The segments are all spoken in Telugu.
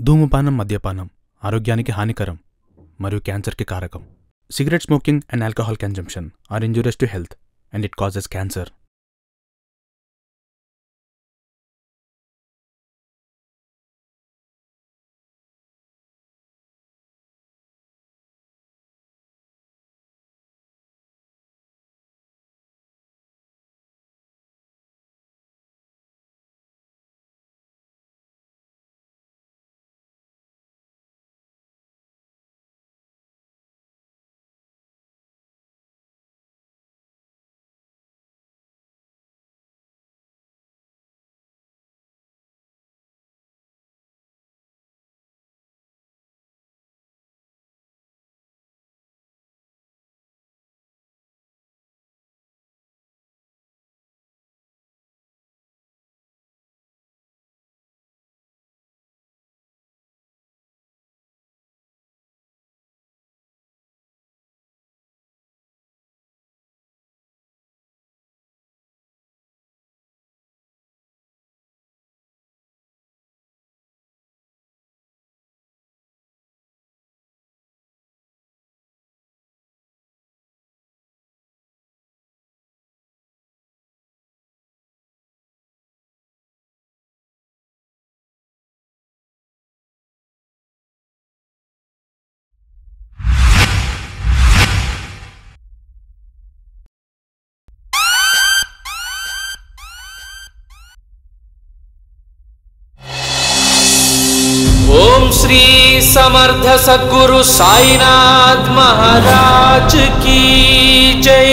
ధూమపానం, మద్యపానం ఆరోగ్యానికి హానికరం మరియు క్యాన్సర్కి కారకం. Cigarette smoking and alcohol consumption are injurious to health and it causes cancer. Om Shri Samarth Sadguru Sainath Maharaj की जय।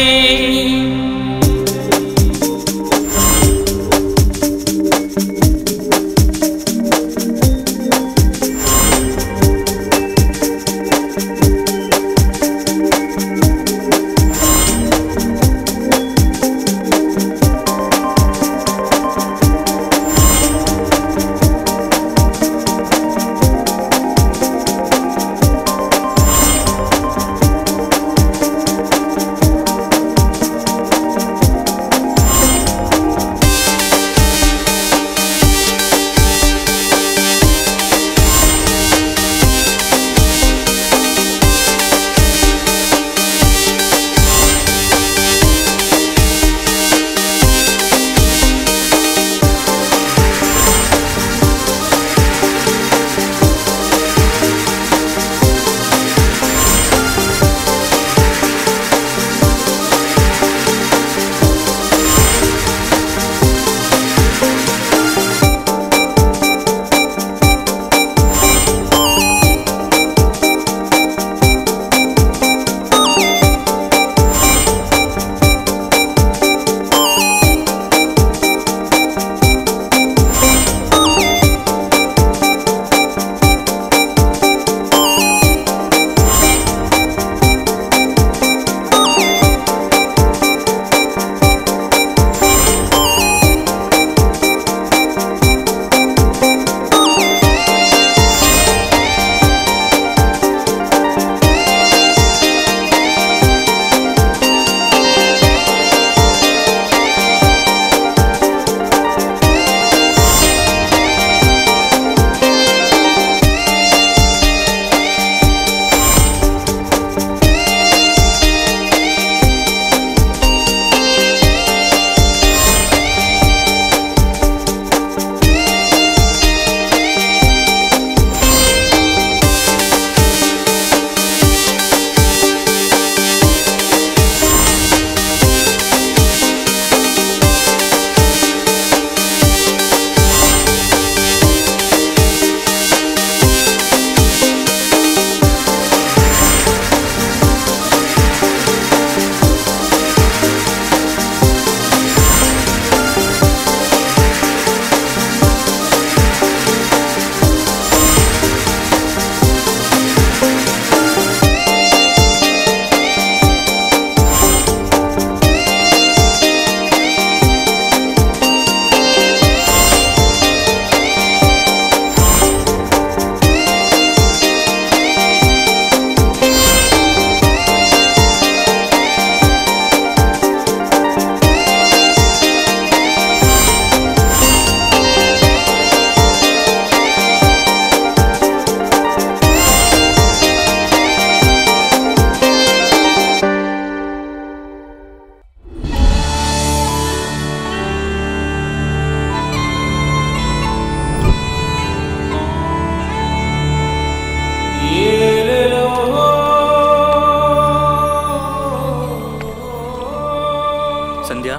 సంధ్య,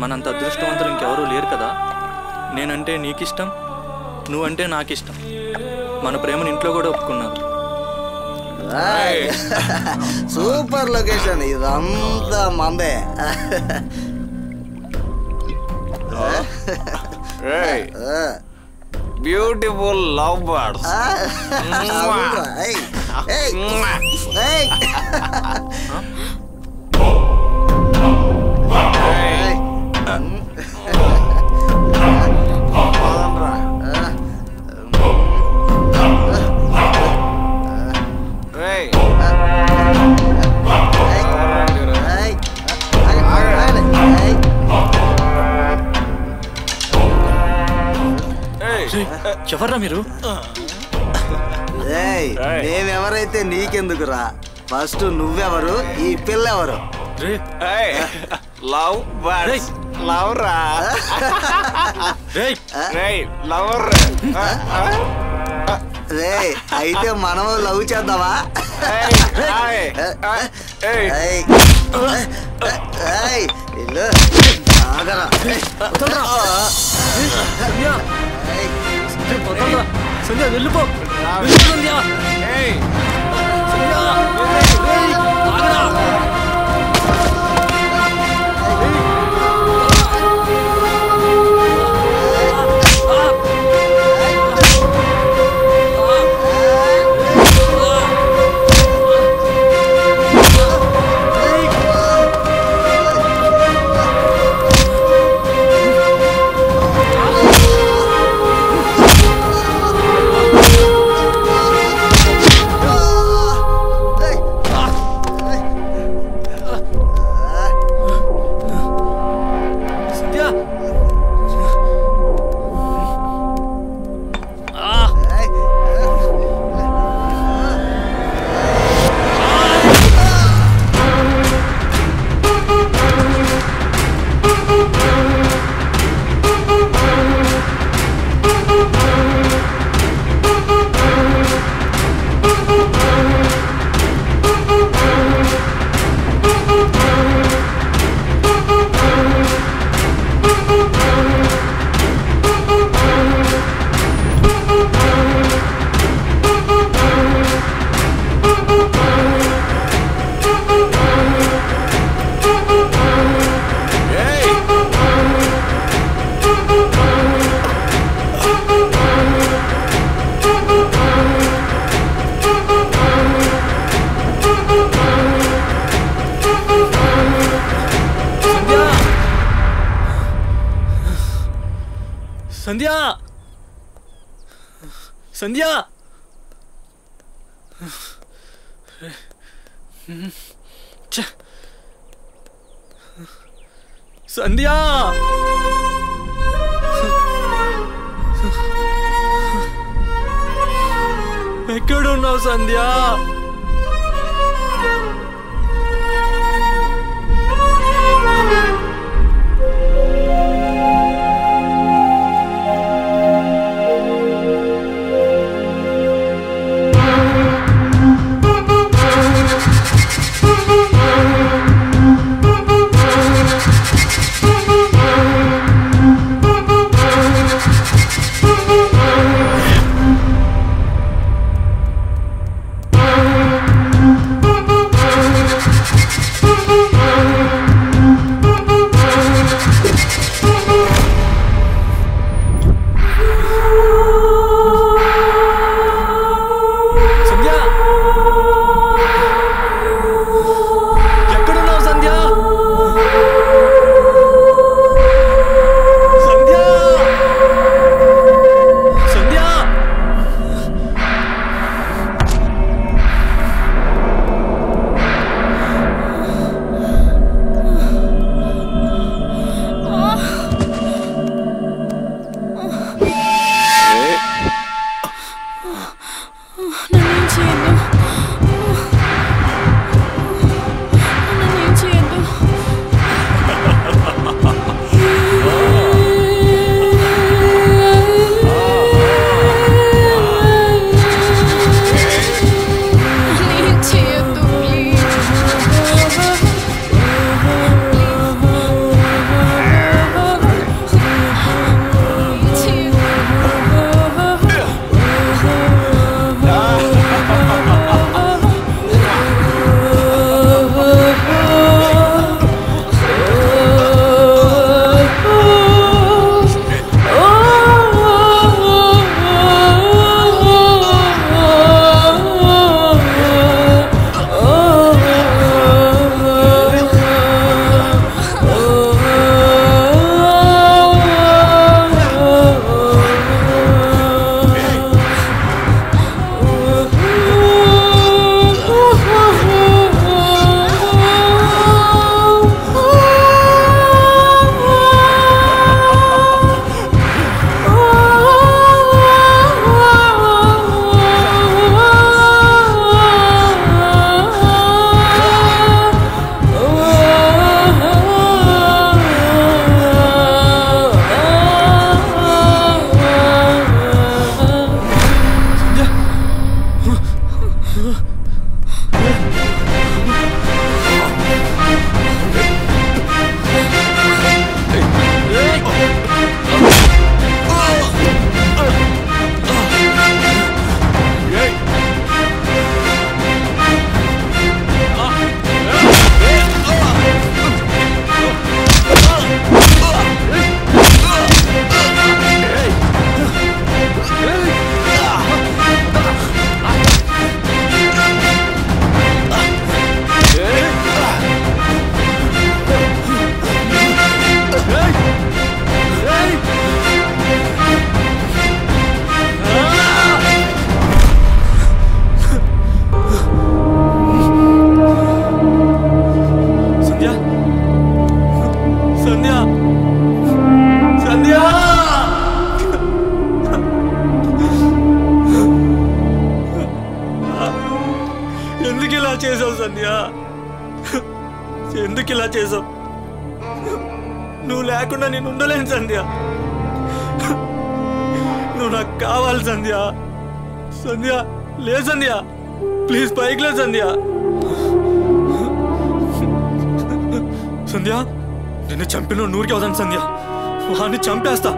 మనంత అదృష్టవంతులు ఇంకెవరూ లేరు కదా. నేనంటే నీకిష్టం, నువ్వంటే నాకిష్టం. మన ప్రేమను ఇంట్లో కూడా ఒప్పుకున్నారు. సూపర్ లొకేషన్, ఇదంతా మందే. Beautiful love birds. ఎవర్రా మీరు? నేనెవరైతే నీకెందుకురా, ఫస్ట్ నువ్వెవరు, ఈ పిల్లెవరు? లవ్ బర్డ్స్, లవ్ రా, లవర్. రే అయితే మనం లవ్ చేద్దామా? సంధ్య వెళ్ళిపో. సంధ్య, సంధ్య, సంధ్య, ఎక్కడున్నావు సంధ్య? సంధ్య, ఎందుకు ఇలా చేసావు? నువ్వు లేకుండా నేను ఉండలేను సంధ్య. నువ్వు నాకు కావాలి సంధ్య. సంధ్య లే సంధ్య, ప్లీజ్ పైకి లే సంధ్య. సంధ్య నిన్ను చంపిన నూరికి అవుతాను సంధ్య, వాడిని చంపేస్తా.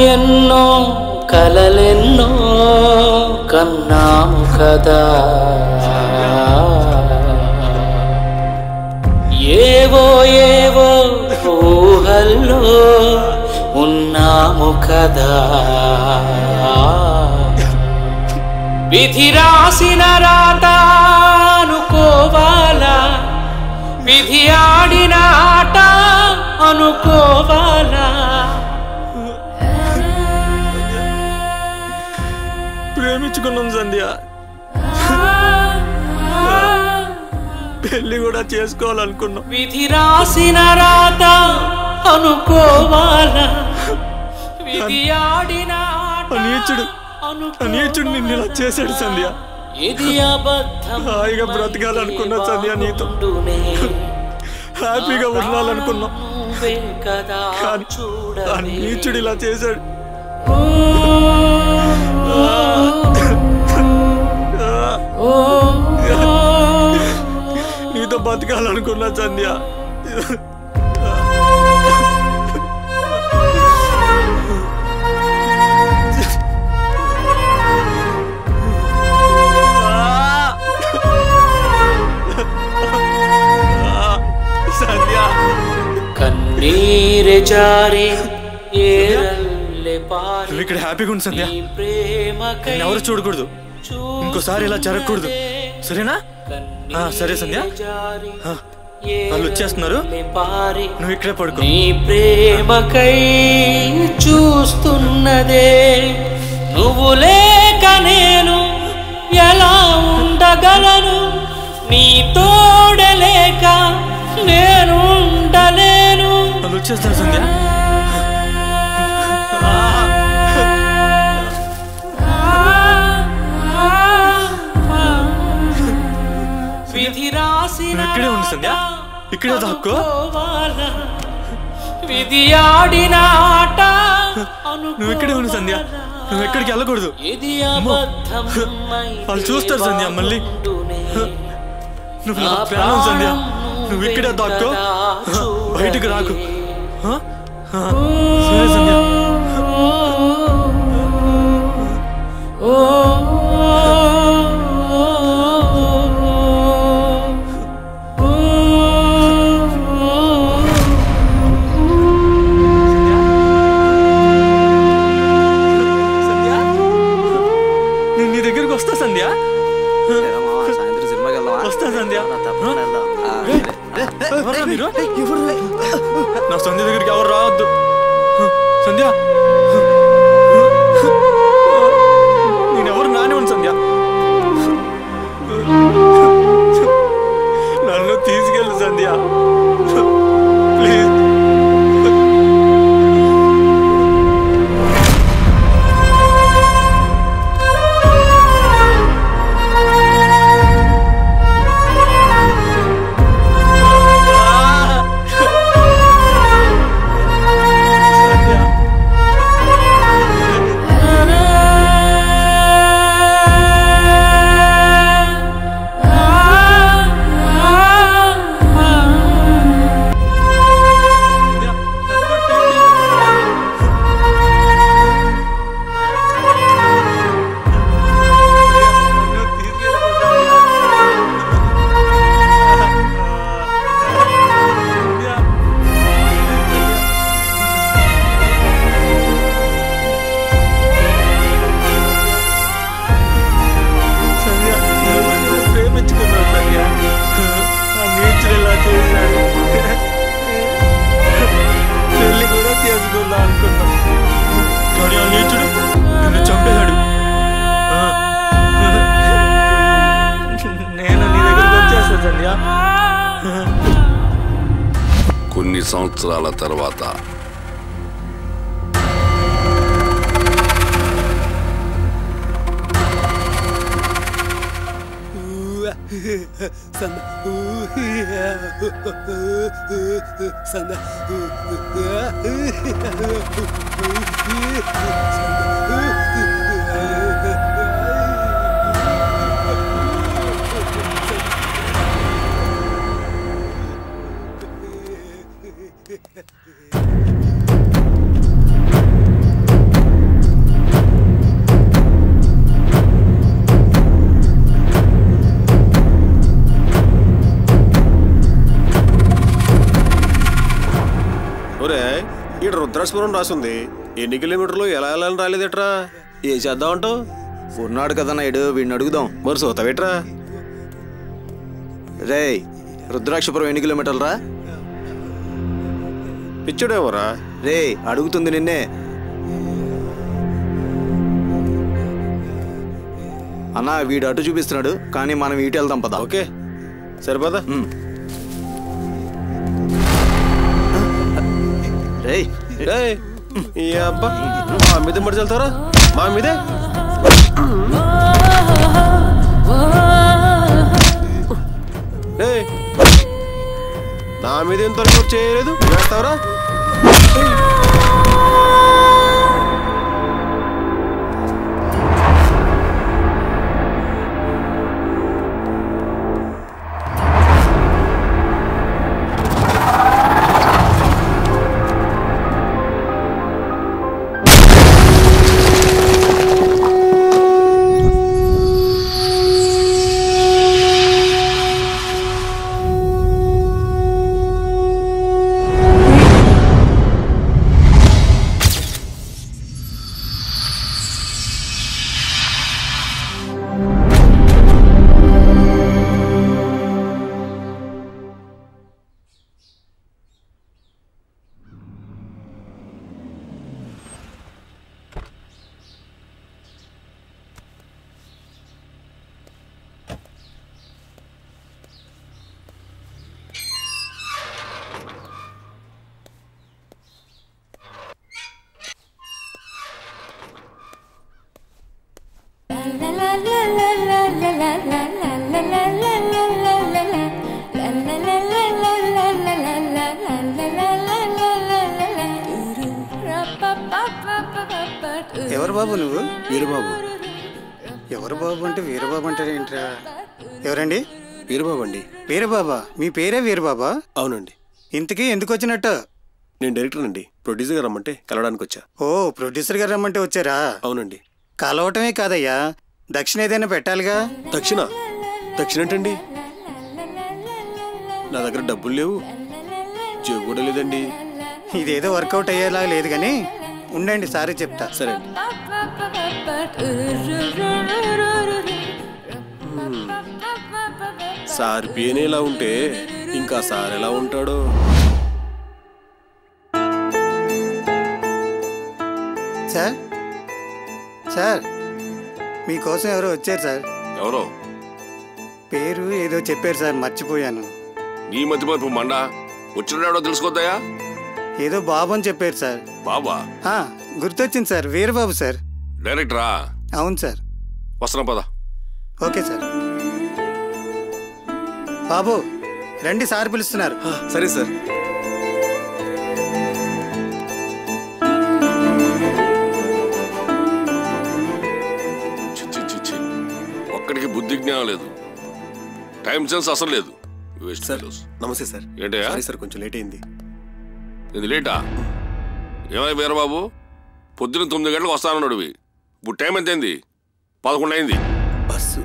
ఎన్నో కలలెన్నో కన్నాము కదా, ఏవో ఏవో ఊహల్లో ఉన్నాము కదా. విధి రాసిన రాత అనుకోవాలా, విధి ఆడిన ఆట అనుకోవాలా. ప్రేమించుకున్నాం సంధ్య, పెళ్లి కూడా చేసుకోవాలనుకున్నాం. విధి రాసిన రాత అనుకోవాలా, విధి ఆడిన నీచుడు నిన్ను ఇలా చేశాడు సంధ్య. హాయిగా బ్రతకాలనుకున్నా సంధ్య, నీతో హ్యాపీగా ఉండాలనుకున్నాం. కానీ నీచుడు ఇలా చేశాడు. నీతో బతకాలనుకున్నా సంధ్య. నీరే జారి ఏరల్లె పారి నువ్వు ఇక్కడ హ్యాపీగా ఉంది సంధ్య. నీ ప్రేమకై ఎవరు చూడకూడదు, ఇంకోసారి ఇలా జరగకూడదు, సరేనా? సరే సంధ్య, వాళ్ళు వచ్చేస్తున్నారు, నువ్వు ఇక్కడే పడుకో. నీ ప్రేమకై చూస్తున్నదే, నువ్వు లేక నేను ఎలా ఉండగలను, నీ తోడలేక నేను ఉండలేను. వాళ్ళు వచ్చేస్తారు సంధ్య. విధి రాసిన ఇక్కడే ఉంది సంధ్య, ఇక్కడే దాక్కో. విధి ఆడిన ఆట నువ్వు ఇక్కడే ఉంది సంధ్య, నువ్వు ఎక్కడికి వెళ్ళకూడదు. ఇది అబద్ధం వాళ్ళు చూస్తారు సంధ్య మళ్ళీ. నువ్వు నా ప్రాణం సంధ్య, నువ్వు ఇక్కడే దాక్కో, బయటకు రాకు. సరే సంధ్య. నా సంధ్య దగ్గరికి ఎవరు రావద్దు సంధ్య. నేనెవరు నానేవాడు సంధ్య, నన్ను తీసుకెళ్ళు సంధ్య ప్లీజ్. కొన్ని సంవత్సరాల తర్వాత రుద్రాశ్వరం రాసింది. ఎన్ని కిలోమీటర్లు ఎలా వెళ్ళాలని రాలేదేట్రా? ఏ చేద్దామంటావు? ఉన్నాడు కదా నాయుడు, వీడిని అడుగుదాం. మరి సోతావేట్రా? రే, రుద్రాక్షపురం ఎన్ని కిలోమీటర్లు రా? పిచ్చుడేమోరా. రే, అడుగుతుంది నిన్నే. అన్నా, వీడు అటు చూపిస్తున్నాడు, కానీ మనం ఇటు వెళ్దాం పదా. ఓకే సరిపోదా? రే ఈ అబ్బా మా మీద మడి వెళ్తారా? మా మీదే నా మీద ఎంతవరకు చేయలేదు, వేస్తావరా? ఎవరు బాబు నువ్వు? వీరబాబు. ఎవరు బాబు అంటే వీరబాబు అంటారు ఏంట్రా? ఎవరండి? వీరబాబు అండి. వీరబాబా? మీ పేరే వీరబాబా? అవునండి. ఇంతకీ ఎందుకు వచ్చినట్టు? నేను డైరెక్టర్ అండి. ప్రొడ్యూసర్ గారు రమ్మంటే కలవడానికి వచ్చా. ఓ, ప్రొడ్యూసర్ గారు రమ్మంటే వచ్చారా? అవునండి. కలవటమే కాదయ్యా, దక్షిణ ఏదైనా పెట్టాలిగా. దక్షిణ? దక్షిణ ఏంటండి? నా దగ్గర డబ్బులు లేవు, జేబు కూడా లేదండి. ఇదేదో వర్కౌట్ అయ్యేలా లేదు కానీ ఉండండి, సారీ చెప్తా. సరే అండి. సార్ పియనే ఇలా ఉంటే ఇంకా సార్ ఎలా ఉంటాడో. సార్ సార్ మీకోసం ఎవరో వచ్చారు సార్. ఎవరో? పేరు ఏదో చెప్పారు సార్, మర్చిపోయాను. నీ మధ్యమర్పు మండ వచ్చినాడో తెలుసుకోద్దాయా? ఏదో బాబు అని చెప్పారు సార్. బాబా? గుర్తొచ్చింది సార్, వీరబాబు సార్. డైరెక్టరా? అవును సార్. వస్తున్నాం పద. Okay sir. బాబు రండి, సార్ పిలుస్తున్నారు. సరే సార్. ఒక్కడికి బుద్ధి జ్ఞానం లేదు, టైం సెన్స్ అసలు లేదు. సార్ నమస్తే సార్. ఏంటయ్యా? సార్ కొంచెం లేట్ అయింది. ఇది లేటా? ఏమై వీరబాబు, పొద్దున 9 గంటలకు వస్తానన్నాడు. ఇప్పుడు టైం ఎంతైంది? 11 అయింది. Bus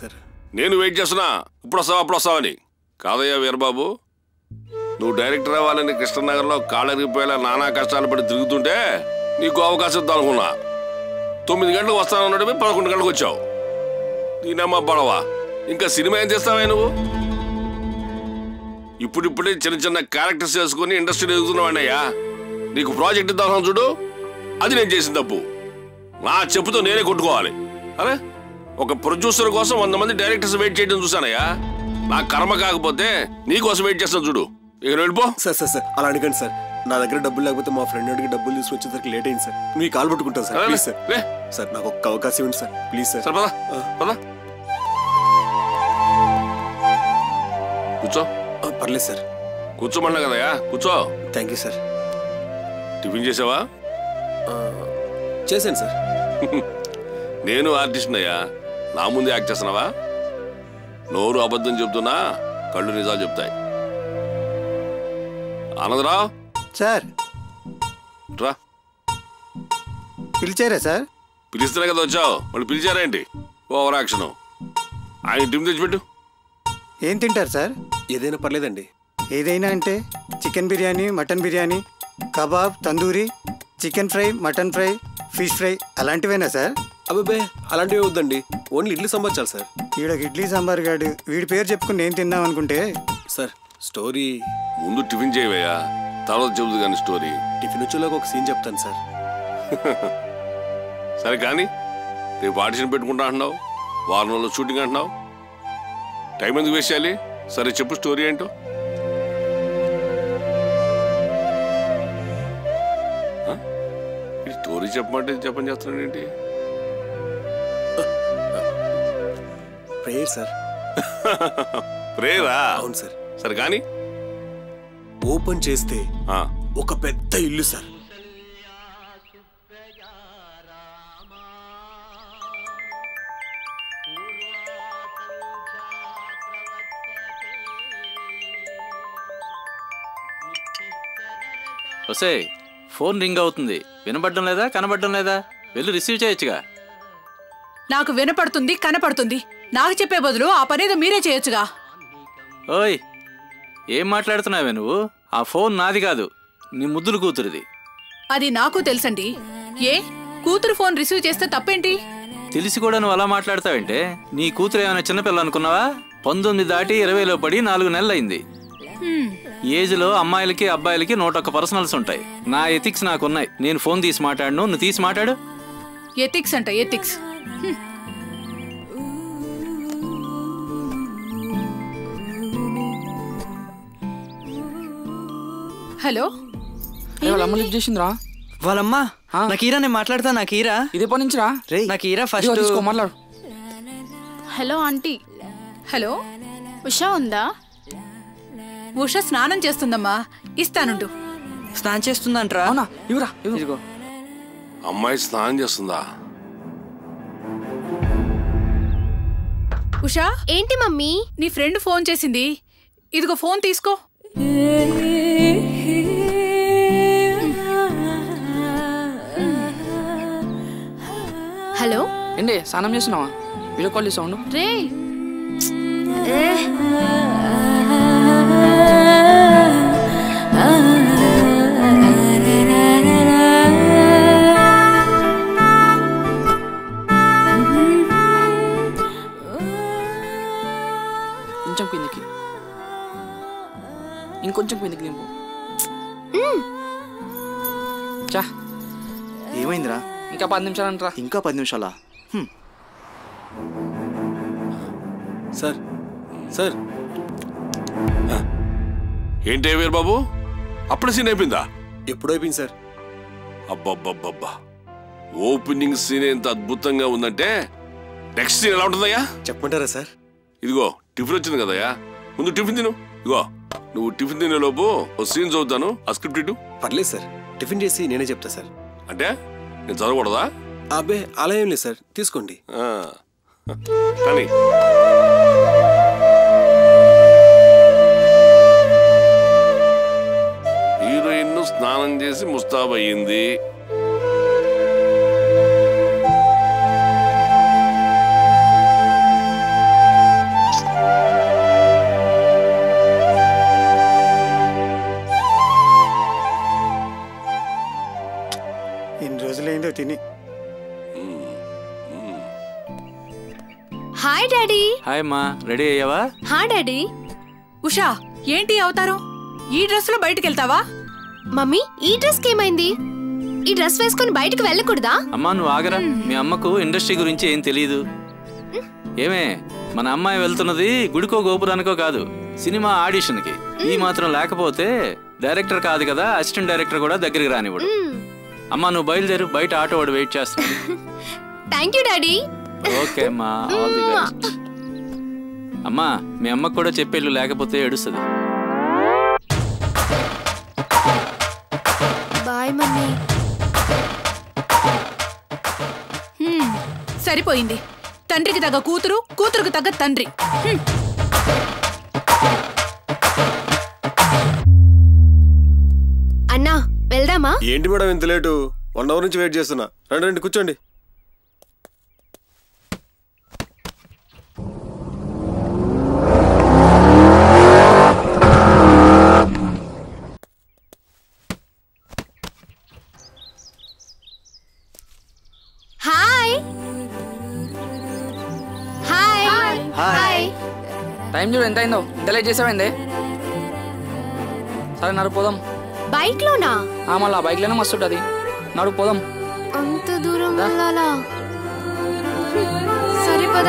sir. నేను వెయిట్ చేస్తున్నా, ఇప్పుడు వస్తావా అప్పుడు వస్తావని. కాదయ్యా వీరబాబు, నువ్వు డైరెక్టర్ అవ్వాలని కృష్ణనగర్లో కాళ్ళరిగిపోయేలా నానా కష్టాలు పడి తిరుగుతుంటే నీకు అవకాశం ఇద్దాం అనుకున్నా. 9 గంటలకు వస్తానన్నాడు, 11 గంటలకు వచ్చావు. నేనమ్మా పడవా, ఇంకా సినిమా ఏం చేస్తావా నువ్వు? ఇప్పుడిప్పుడే చిన్న చిన్న క్యారెక్టర్స్ చేసుకుని ఇండస్ట్రీలో ఎదుగుతున్నావాడయ్యా. నీకు ప్రాజెక్ట్ ఇద్దాం చూడు, అది నేను చేసిన తప్పు. నా చెప్పుతో నేనే కొట్టుకోవాలి. అరే, ఒక ప్రొడ్యూసర్ కోసం 100 మంది డైరెక్టర్స్ వెయిట్ చేయడం చూసానయ్యా. నా కర్మ కాకపోతే నీకోసం వెయిట్ చేస్తాను చూడు. ఇక వెళ్ళిపో. సార్ సార్ సార్ అలా అడగండి సార్. నా దగ్గర డబ్బులు లేకపోతే మా ఫ్రెండ్ అడిగి డబ్బులు తీసుకొచ్చేసరికి లేట్ అయింది సార్. మీ కాల్ పట్టుకుంటాను సార్, ప్లీజ్ సార్. సార్ నాకు ఒక్క అవకాశం ఇవ్వండి సార్, ప్లీజ్ సార్. పద పద, కూర్చో. పర్లేదు సార్. కూర్చోమన్నా కదయా, కూర్చో. Thank you sir. టిఫిన్ చేసావా? చేశాను సార్. నేను ఆర్టిస్ట్ అయ్యా, నా ముందే యాక్ట్ చేస్తున్నావా? నోరు అబద్ధం చెప్తున్నా, కళ్ళు నిజాలు చెప్తాయి. ఆనందరావు సార్. రా. పిలిచారా సార్? పిలిస్తేనే కదా వచ్చావు, మళ్ళీ పిలిచారా ఏంటి? Over action. ఆయన టిఫిన్ తెచ్చిపెట్టు. ఏం తింటారు సార్? ఏదైనా పర్లేదండి. ఏదైనా అంటే chicken biryani, mutton biryani, kebab, tandoori, chicken fry, mutton fry, fish fry అలాంటివేనా సార్? అబ్బాబే అలాంటివి వద్దండి, ఓన్లీ ఇడ్లీ సాంబార్ చాలు సార్. ఈడొక ఇడ్లీ సాంబార్ గాడు, వీడి పేరు చెప్పుకుని నేను తిందాం అనుకుంటే. సార్ స్టోరీ ముందు టిఫిన్ చేయవయ్యా, తర్వాత చెబుతుంది కానీ స్టోరీ. టిఫిన్ వచ్చేలాగా ఒక సీన్ చెప్తాను సార్. సరే కానీ, రేపు ఆడిషన్ పెట్టుకుంటా అంటున్నావు, వారం రోజులు షూటింగ్ అంటున్నావు, టైం ఎందుకు వేస్ట్ చేయాలి? సరే చెప్పు స్టోరీ ఏంటో. ఈ స్టోరీ చెప్పమంటే చెప్పని చేస్తున్నాడు ఏంటి? Prayer sir. ప్రేయరా? అవును సార్. సరే కానీ, ఓపెన్ చేస్తే ఒక పెద్ద ఇల్లు సార్. వసే, ఫోన్ రింగ్ అవుతుంది, వినపడడం లేదా, కనబడడం లేదా? వెళ్ళి రిసీవ్ చేయొచ్చుగా. నాకు వినపడుతుంది, కనపడుతుంది. నాకు చెప్పే బదులు ఆ పనేదో మీరే చేయొచ్చుగా. ఓయ్, ఏం మాట్లాడుతున్నావే నువ్వు? ఆ ఫోన్ నాది కాదు, నీ ముద్దులు కూతురిది. అది నాకు తెలుసండి. ఏ కూతురు ఫోన్ రిసీవ్ చేస్తే తప్పేంటి? తెలిసి కూడా నువ్వు అలా మాట్లాడతావంటే? నీ కూతురు ఏమైనా చిన్నపిల్ల అనుకున్నావా? 19 దాటి 20లో పడి 4 నెలలైంది. ఏజ్లో అమ్మాయిలకి అబ్బాయిలకి 101 పర్సనల్స్ ఉంటాయి. నా ఎథిక్స్ నాకున్నాయి. నేను ఫోన్ తీసి మాట్లాడను, నువ్వు తీసి మాట్లాడు. ఎథిక్స్ అంట, ఎథిక్స్. హలో, వాళ్ళమ్మ లిఫ్ట్ చేసిందిరా. వాళ్ళమ్మ నాకు ఈరా, నేను మాట్లాడతా. నాకు ఈరా, ఇదే పని నుంచి రా. నాకు ఈరా ఫస్ట్ తీసుకో, మాట్లాడు. Hello aunty. హలో, ఉషా ఉందా? ఉష స్నానం చేస్తుందమ్మా, ఇస్తానుండు. స్నానం చేస్తుందంట్రా? అవునా, ఇవ్వరా. ఇదిగో అమ్మాయి స్నానం చేస్తుందా? ఉషా, ఏంటి మమ్మీ? నీ ఫ్రెండ్ ఫోన్ చేసింది. ఇదిగో ఫోన్ తీసుకో. హలో ఏంటి స్నానం చేస్తున్నావా? వీడియో కాల్ చేసావు రే. కొంచెం కిందకి, ఇంకొంచెం కిందకి దింపు. చా, ఏమైందిరా? ఇంకా 10 నిమిషాలు అంటరా. ఇంకా 10 నిమిషాలా? సార్ సార్ ఏంటి వీరబాబు, అప్పుడే సీన్ అయిపోయిందా? ఎప్పుడు అయిపోయింది సార్? అబ్బబ్బబ్బబ్బా, ఓపెనింగ్ సీన్ ఎంత అద్భుతంగా ఉందంటే నెక్స్ట్ సీన్ ఎలా ఉంటుందయ్యా? చెప్పమంటారా సార్? ఇదిగో టిఫిన్ వచ్చింది కదయ్యా, ముందు టిఫిన్ తిను. ఇదిగో నువ్వు టిఫిన్ తినే లోపు ఓ సీన్ చదువుతాను, ఆ స్క్రిప్ట్ ఇటు. పర్లేదు సార్, టిఫిన్ చేసి నేనే చెప్తా సార్. అంటే నేను చదవకూడదా? అబ్బే అలా ఏం లేదు సార్, తీసుకోండి. కానీ హీరోయిన్ స్నానం చేసి ముస్తాబయ్యింది. ఎన్ని రోజులైందో తిని. Hi daddy. హాయ్ అమ్మా, రెడీ అయ్యావా? హా డాడీ. ఉషా, ఏంటి అవతారం? ఈ డ్రెస్ లో బయటికి వెళ్తావా? మమ్మీ, ఈ డ్రెస్ కేమైంది? ఈ డ్రెస్ వేసుకొని బయటకు వెళ్ళకూడదా? అమ్మా నువ్వు ఆగరా, మీ అమ్మకు ఇండస్ట్రీ గురించి ఏం తెలియదు. ఏమే, మన అమ్మాయి వెళ్తున్నది గుడికో గోపురానికో కాదు, సినిమా ఆడిషన్కి. ఈ మాత్రం లేకపోతే డైరెక్టర్ కాదు కదా, అసిస్టెంట్ డైరెక్టర్ కూడా దగ్గరికి రానివ్వడు. అమ్మా నువ్వు బయలుదేరు, బయట ఆటో వాడు వెయిట్ చేస్తున్నాడు. Thank you daddy. ఓకే అమ్మా, ఆల్ ది బెస్ట్. అమ్మా మీ అమ్మకు కూడా చెప్పేళ్ళు, లేకపోతే ఏడుస్తుంది. Bye mummy. సరిపోయింది. తండ్రికి తగ్గ కూతురు, కూతురుకు తగ్గ తండ్రి. అన్నా వెళ్దామా? ఏంటి మేడం ఇంత లేటు? 1 అవర్ నుంచి వెయిట్ చేస్తున్నా. రండి కూర్చోండి. Hi hi hi. టైం చూడు ఎంత అయిందో, ఇంత లేట్ చేసావేందే? సరే నడు పోదాం. బైక్ లోనా? మళ్ళా బైక్ లోనే మస్తు ఉంటుంది, నడు పోదాం. అంత దూరం వెళ్ళాలా? సరే పద.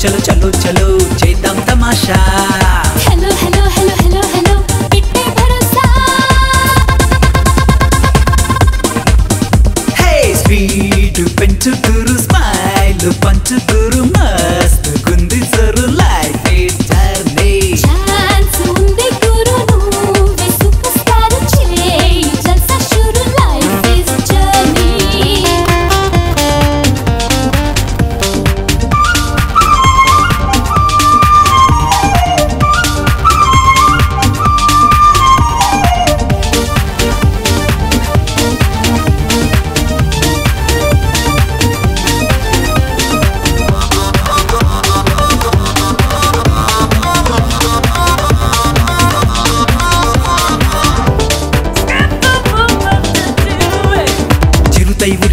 చలో చలో చలో చేద్దాం తమాషా. Hello hello hello hello hello ఇట్టే భరోసా. హే స్పీడ్ పెంచుతురు, స్మైల్ పంచుతురు, మస్తు గుంది sir life is journey. Chance ఉంది గురు, నువ్వే సూపర్ స్టార్ చేయి జల్సా షురు, లైఫ్ ఇస్ జర్నీ.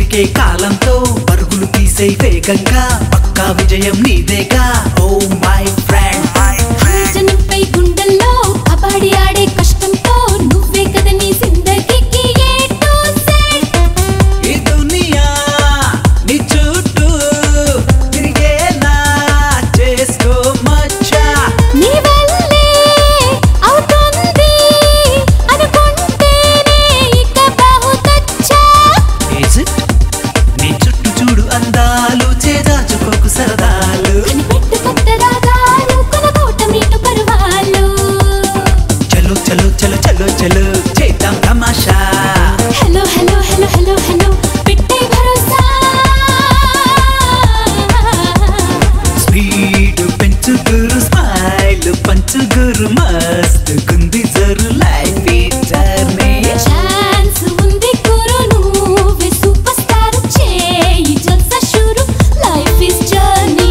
వెతికే కాలంతో పరుగులు తీసే వేగంగా పక్కా విజయం నీదేగా ఓ మై ఫ్రెండ్ జనంపై గుండెల్లో కబడ్డీ ఆడే కష్టంతో నువ్వే కదా నీ జిందగీకి ఏ టు జెడ్. ఈ దునియా నీ చుట్టూ తిరిగేలా చేసుకో మచ్చా. నీ వల్లే అవుతుంది అనుకుంటేనే ఇక బహుతచ్చా. Is it? నీ చుట్టూ చూడు అందాలు చేదాచుకోకు సరదాలు కనిపెట్టు కొత్త రాగాలు కొనకోట మీటు పరువాలు. చలో చలో చలో చలో చలో చేద్దాం తమాషా. Hello hello hello hello hello పెట్టే భరోసా. స్పీడ్ పెంచుగురు స్మైల్ పంచుగురు మస్తు గుంది జరు లైఫ్ జర్నీ. ఛాన్స్ ఉంది గురు నువ్వే సూపర్ స్టార్ చేయి జల్సా షురు లైఫ్ ఇస్ జర్నీ.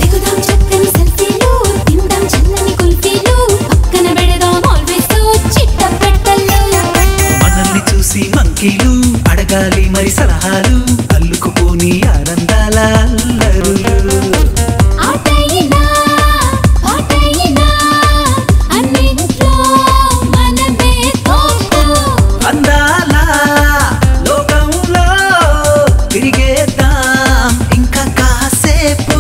దిగుదాం చక్కని సెల్ఫీలు తిందాం చల్లని కుల్ఫీలు పక్కన పెడదాం ఆల్వేస్ చిట్ట పెట్టలు. మనల్ని చూసి మంకీలు అడగాలి మరి సలహాలు అల్లుకుపోని ఆనందాల అల్లరులు. ఆటైనా పాటైనా అన్నింట్లో మనమే తోపు. అందాల లోకంలో తిరిగేద్దాం ఇంకా కాసేపు.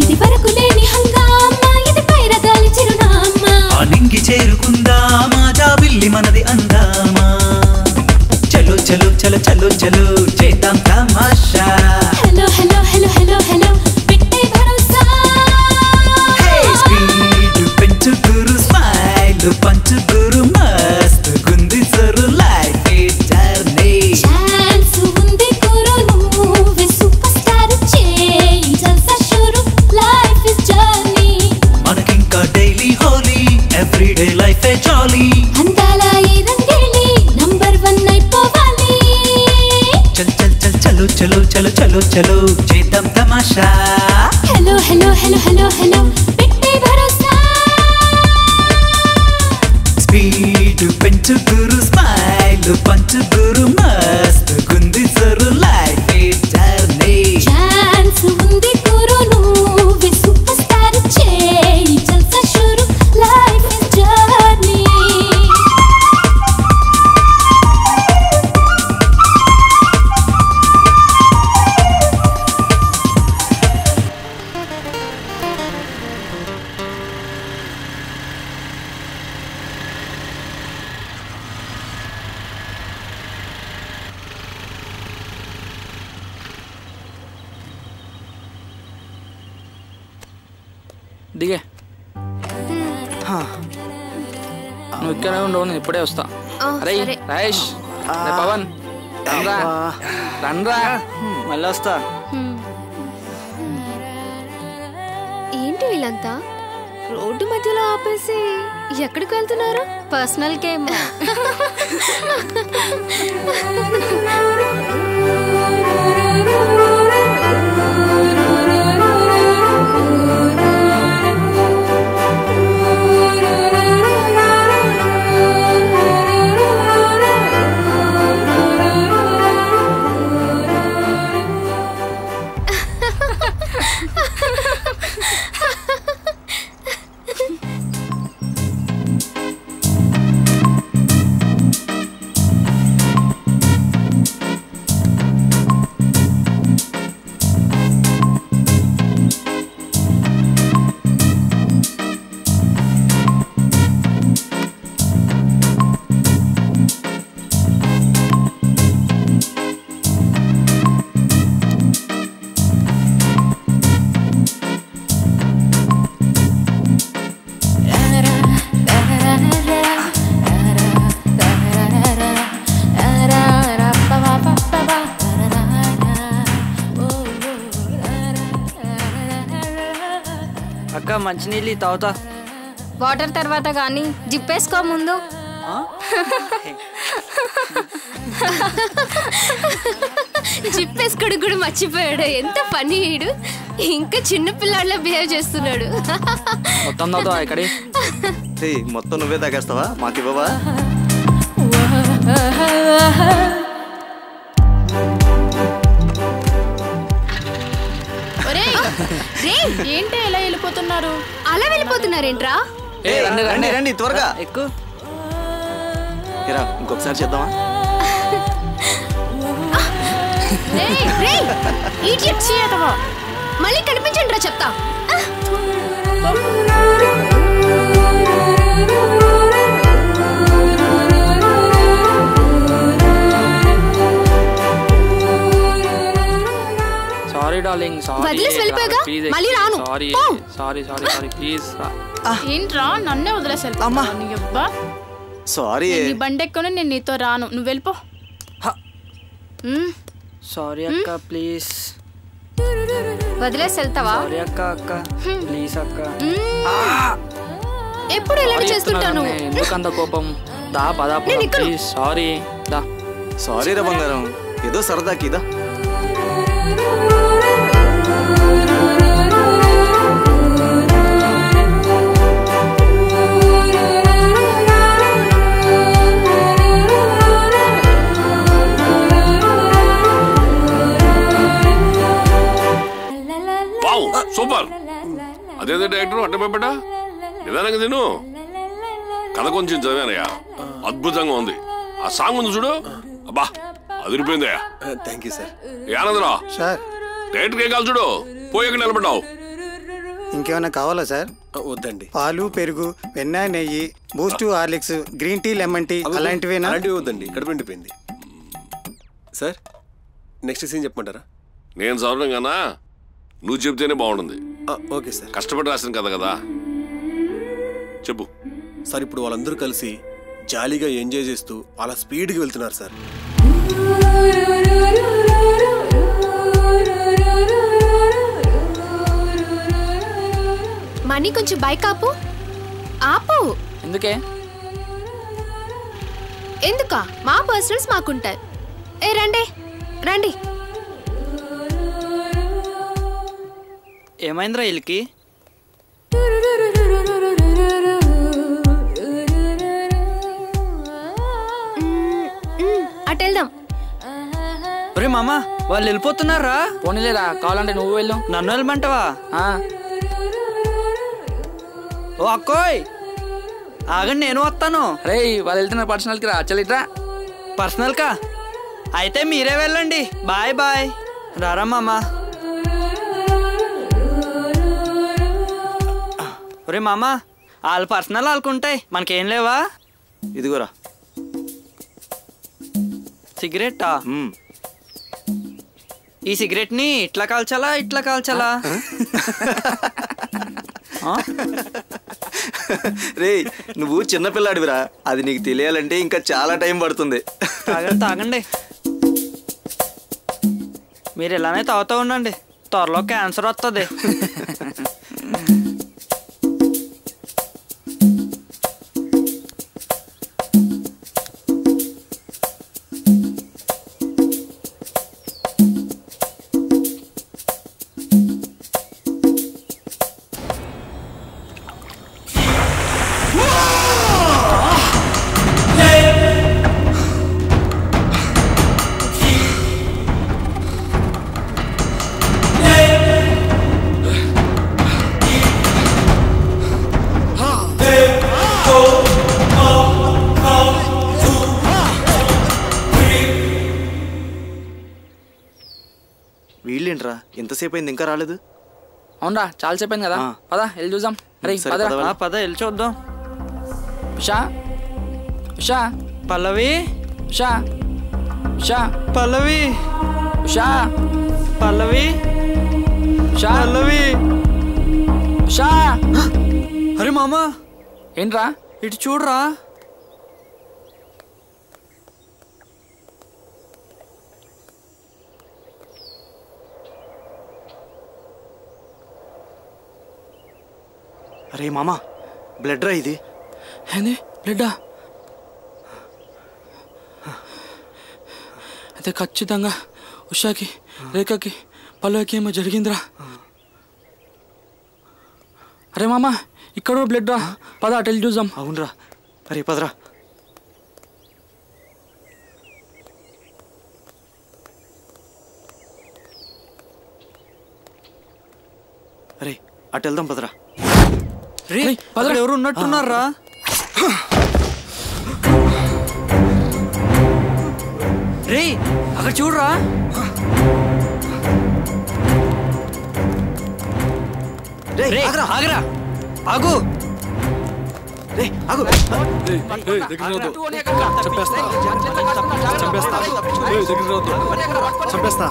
ఇది వరకు లేని హంగామా ఇది పైరగాలి చిరునామా. ఆ నింగి చేరుకుందామా జాబిల్లి మనది అందామా. చలో చలో చలో చలో చలో చేద్దాం తమాషా. Hello hello hello hello hello పెట్టే భరోసా. స్పీడ్ పెంచుగురు స్మైల్ పంచుగురు మస్తు గుంది జరు లైఫ్ జర్నీ. ఛాన్స్ ఉంది గురు నువ్వే సూపర్ స్టార్ చేయి జల్సా షురు లైఫ్ ఇస్ జర్నీ. మనకింకా డైలీ హోలీ ఎవ్రీడే లైఫ్ జాలీ. అందాల ఈ రంగేలి నంబర్ 1 అయిపోవాలి. చల్ చల్ చల్ చలో చలో చలో చలో చలో చేద్దాం తమాషా. Hello hello hello hello hello పెట్టే భరోసా. స్పీడ్ పెంచుగురు స్మైల్ పంచుగురు మస్తు గుంది జరు లైఫ్ జర్నీ. ఛాన్స్ ఉంది గురు నువ్వే సూపర్ స్టార్ చేయి జల్సా షురు లైఫ్ ఇస్ జర్నీ. దిగే నువ్వు ఇక్కడే ఉండవు నేను ఇప్పుడే వస్తా. అరే రాయేష్ అరే పవన్ రండ్రా రండ్రా మళ్ళీ వస్తా. ఏంటి వీళ్ళంతా రోడ్డు మధ్యలో ఆపేసి ఎక్కడికి వెళ్తున్నారు? Personal game. అక్క మంచినీళ్ళు తాగుతా. వాటర్ తర్వాత కానీ జిప్పేసుకో ముందు. జిప్పేసుకోడు కూడా మర్చిపోయాడు. ఎంత ఫనీ వీడు, ఇంకా చిన్న పిల్లాడిలా బిహేవ్ చేస్తున్నాడు. మొత్తం తాగుతా ఇక్కడి. మొత్తం నువ్వే తాగేస్తావా? మాకు ఇవ్వవా? ఏంటి ఎలా వెళ్ళిపోతున్నారు? అలా వెళ్ళిపోతున్నారేంట్రా? రండి రండి త్వరగా ఎక్కు. ఇంకొకసారి చేద్దామా? మళ్ళీ కనిపించండి రా చెప్తా. సారీ డార్లింగ్, వదిలేసి వెళ్ళిపోయాగా, మళ్ళీ రాను. Sorry sorry sorry sorry please. ఏంట్రా నన్నే వదిలేసి వెళ్ళిపోతా? సారీ. నీ బండి ఎక్కువ, నేను నీతో రాను, నువ్వు వెళ్ళిపో. సారీ అక్క ప్లీజ్. వదిలేసి వెళ్తావా? సారీ అక్క అక్క ప్లీజ్ అక్క. ఎప్పుడు ఇలాంటి చేస్తుంటాను. ఎందుకంత కోపం? దా పదా ప్లీజ్. Sorry the. సారీ రా బంగారం, ఏదో సరదాకి ఇదా. సూపర్. అదేదో డైరెక్టర్ అట్ట పెట్టా నిదానంగా తిను. కథ కొంచెం చదివానయ్యా, అద్భుతంగా ఉంది. ఆ సాంగ్ ఉంది చూడు, అబ్బా అదిరిపోయిందయ్యా. Thank you sir. Anandarao sir, director ఏం కావాలి చూడు, పోయి ఎక్కడ నిలబడ్డావు? ఇంకేమైనా కావాలా సార్? వద్దండి. పాలు, పెరుగు, వెన్న, నెయ్యి, Boost, Horlicks, green tea, lemon tea అలాంటివేనా? అలాంటివి వద్దండి, కడుపు నిండిపోయింది. సార్ నెక్స్ట్ సీన్ చెప్పమంటారా? నేను చదవడం కన్నా నువ్వు చెప్తేనే బాగుంటుంది. Okay sir. కష్టపడి రాసిన కథ కదా, చెప్పు. సార్ ఇప్పుడు వాళ్ళందరూ కలిసి జాలీగా ఎంజాయ్ చేస్తూ అలా స్పీడ్గా వెళ్తున్నారు సార్. మనీ కొంచెం బైక్ ఆపు. ఆపు. ఎందుకే? ఎందుకా? మా పర్సనల్స్ మాకుంటాయి. రండి రండి. ఏమైందిరా వీళ్ళకి? అటు వెళ్దాం. ఒరే మామా, వాళ్ళు వెళ్ళిపోతున్నారా? పోనీలేరా, కావాలంటే నువ్వు వెళ్ళు. నన్ను వెళ్ళమంటావా? ఓ అక్కోయ్ ఆగండి, నేను వస్తాను. రే వాళ్ళు వెళ్తున్నారు పర్సనల్కి రా. చలిట్రా. పర్సనల్కా? అయితే మీరే వెళ్ళండి. Bye bye. రారా మామా. ఒరే మామా, వాళ్ళ పర్సనల్ వాళ్ళకుంటాయి, మనకేం లేవా? ఇదిగోరా సిగరెట్టా? ఈ సిగరెట్ ని ఇట్లా కాల్చాలా ఇట్లా కాల్చాలా? రే నువ్వు చిన్నపిల్లాడివిరా, అది నీకు తెలియాలంటే ఇంకా చాలా టైం పడుతుంది. తాగండి తాగండి. మీరు ఇలానే తాగుతూ ఉండండి, త్వరలో క్యాన్సర్ వస్తుంది. వీళ్ళేంట్రా ఎంతసేపు అయింది ఇంకా రాలేదు? అవునరా, చాలా సేపు అయింది కదా. పదా వెళ్ళి చూద్దాం. అరే పద వెళ్ళి చూద్దాం. ఉషా ఉషా పల్లవి. ఉషా ఉషా పల్లవి. ఉషా పల్లవి. ఉషా పల్లవి. ఉషా. అరే మామా ఏంట్రా? ఇటు చూడరా. అరే మామా బ్లడ్ రా ఇది. ఏంది బ్లడ్డా? అయితే ఖచ్చితంగా ఉషాకి, రేఖకి, పల్లవికి ఏమో జరిగిందిరా. అరే మామ ఇక్కడ బ్లడ్ రా, పద అటెల్ చూద్దాం. అవునరా, అరే పదరా. అరే అటు వెళ్దాం పదరా. రే పదరా, ఎవరు ఉన్నట్టున్నారా? రే అక్కడ చూడరా. ఆగరా, ఆగు. రే ఆగు. చంపేస్తా.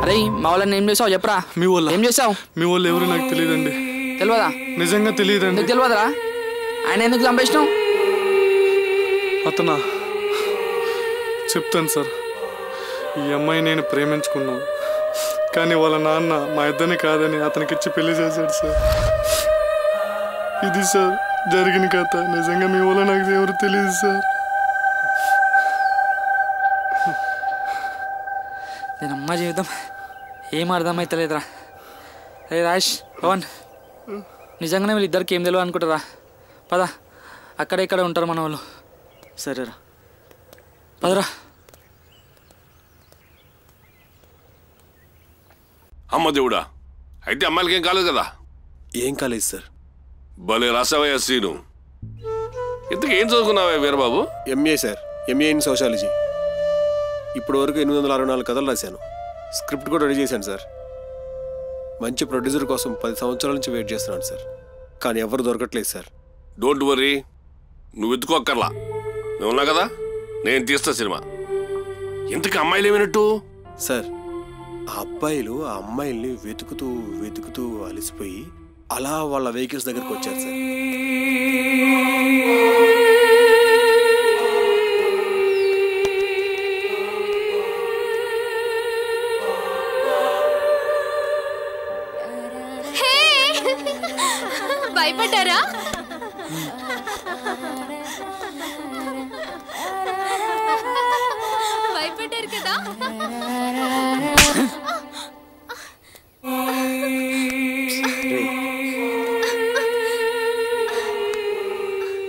అరే మా వాళ్ళని ఏం చేసావు చెప్పరా. మీ వాళ్ళ ఏం చేసావు? మీ వాళ్ళు ఎవరు నాకు తెలియదండి. తెలియదా? నిజంగా తెలియదండి. తెలియదురా? ఆయన ఎందుకు చంపేసినావు? అతనా? చెప్తాను సార్. ఈ అమ్మాయి నేను ప్రేమించుకున్నాను, కానీ వాళ్ళ నాన్న మా ఇద్దరిని కాదని అతనికిచ్చి పెళ్లి చేశాడు సార్. ఇది సార్ జరిగిన కథ. నిజంగా మీ వల్ల నాకు ఎవరు తెలియదు సార్. నేను అమ్మ జీవితం ఏం అర్థమైతలేదురా. రే రాజేష్, పవన్, నిజంగానే వీళ్ళిద్దరికి ఏం తెలియదు అనుకుంటారా? పద, అక్కడ ఇక్కడ ఉంటారు మన వాళ్ళు. సరేరా పదరా. అమ్మ దేవుడా, అయితే అమ్మాయిలకి ఏం కాలేదు కదా? ఏం కాలేదు సార్. భలే రాసావయ్యా సీను. ఇంతకు ఏం చదువుకున్నావా Veerababu? MA sir, MA in sociology. ఇప్పటి వరకు 864 కథలు రాశాను. స్క్రిప్ట్ కూడా రెడీ చేశాను సార్. మంచి ప్రొడ్యూసర్ కోసం 10 సంవత్సరాల నుంచి వెయిట్ చేస్తున్నాను సార్, కానీ ఎవరు దొరకట్లేదు సార్. డోంట్ వర్రీ, నువ్వు వెతుకోక్కర్లా, నువ్వు ఉన్నా కదా, నేను తీస్తా సినిమా. ఇంతకు అమ్మాయిలు ఏమైనట్టు? సార్ ఆ అబ్బాయిలు ఆ అమ్మాయిల్ని వెతుకుతూ వెతుకుతూ అలసిపోయి అలా వాళ్ళ వెహికల్స్ దగ్గరకు వచ్చారు సార్. భయపడ్డారా? భయపడ్డారు కదా?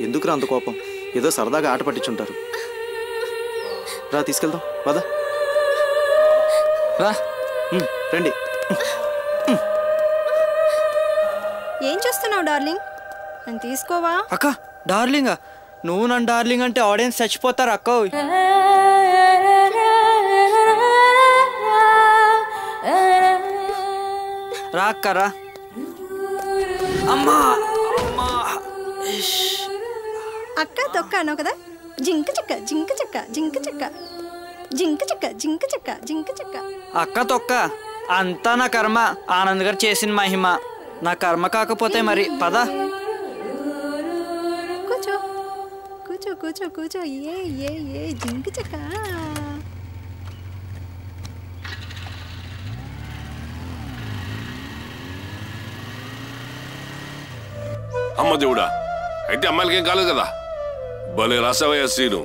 ఎందుకురా అంత కోపం? ఏదో సరదాగా ఆట పట్టించుంటారు. రా తీసుకెళ్దాం, పద రా. రండి. ఏం చేస్తున్నావు డార్లింగ్? నన్ను తీసుకోవా? అక్క డార్లింగా? నువ్వు నన్ను డార్లింగ్ అంటే ఆడియన్స్ చచ్చిపోతారు అక్క. రా అక్క రా. అమ్మా అక్క తొక్క అన్నావు కదా. జింక చెక్క జింక చెక్క జింక చెక్క జింక చెక్క జింక చెక్క జింక చెక్క. అక్క తొక్క అంతా నా కర్మ. ఆనంద్ గారు చేసిన మహిమ. నా కర్మ కాకపోతే మరి పద. కూర్చో కూర్చో కూర్చో కూర్చో. ఏ ఏ ఏ జింక చెక్క. అమ్మ దేవుడా, అయితే అమ్మాయిలకి ఏం కాలేదు కదా? భలే రాసావయ్యా సీను.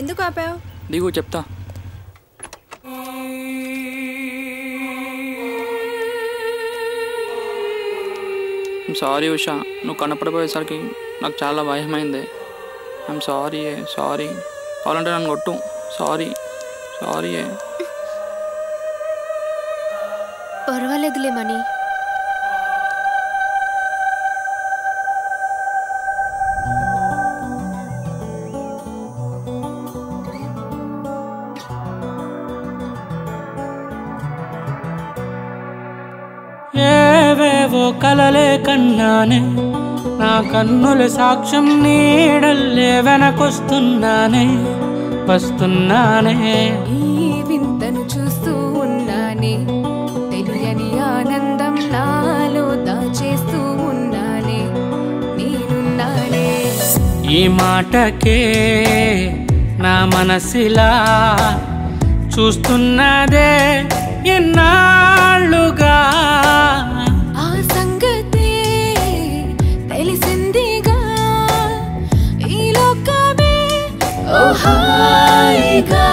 ఎందుకు ఆపావు? దిగు చెప్తా. సారీ ఉషా, నువ్వు కనపడిపోయేసరికి నాకు చాలా భయమైంది. I'm sorry. సారీ కావాలంటే నన్ను కొట్టు. Sorry sorry. పర్వాలేదులే మనీ. ఏవేవో కలలే కన్నానే, నా కన్నుల సాక్ష్యం నీడల్లే వెనకొస్తున్నానే వస్తున్నానే. ఈ వింతను చూస్తూ ఉన్నానే, తెలియని ఆనందం నాలో దాచే నీ మాటకే నా మనసిలా చూస్తున్నదే ఎన్నాళ్ళుగా. ఆ సంగతే తెలిసిందిగా ఈ లోకమే ఓ హాయిగా.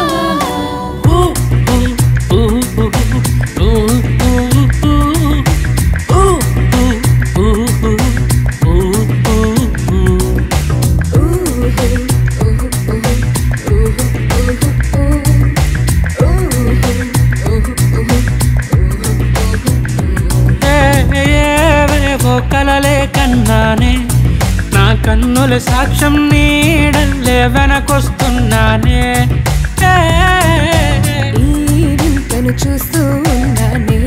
కలలే కన్నానే నా కన్నుల సాక్ష్యం నీడల్లే వెనకొస్తున్నానే. ఈ వింతను చూస్తూ ఉన్నానే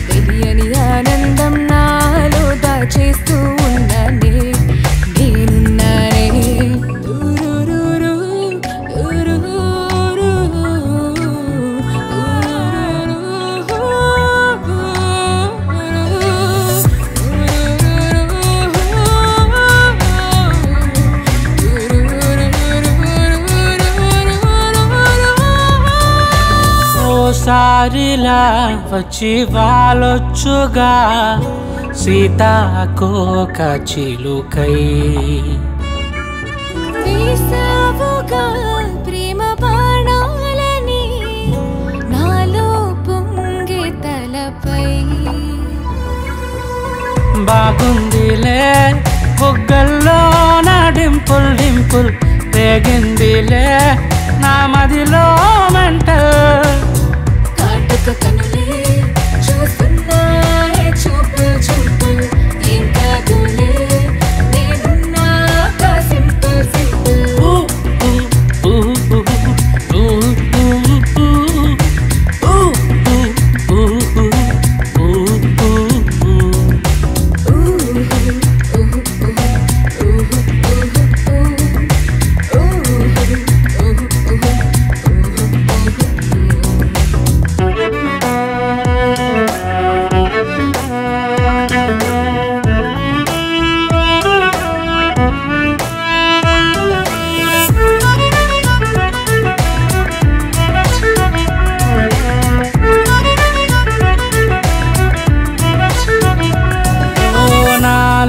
తెలియని ఆనందం నాలో దాచేస్తూ ఉన్నానే. నేనున్నానే ఊరూరూరు, ఊరూరూరు, ఓసారిలా వచ్చి వాలొచ్చుగా సీతాకోక చిలుకై. వేసావుగా ప్రేమ బాణాలని నాలో పొంగే తలపై. బాగుందిలే బుగ్గల్లో నా డింపుల్ డింపుల్ రేగిందిలే నా మదిలో మెంటల్. కాటుక కనులే చూస్తున్నాయే చూపుల్ చూపుల్ ఏం కాదులే నేనున్నాక సింపుల్ సింపుల్.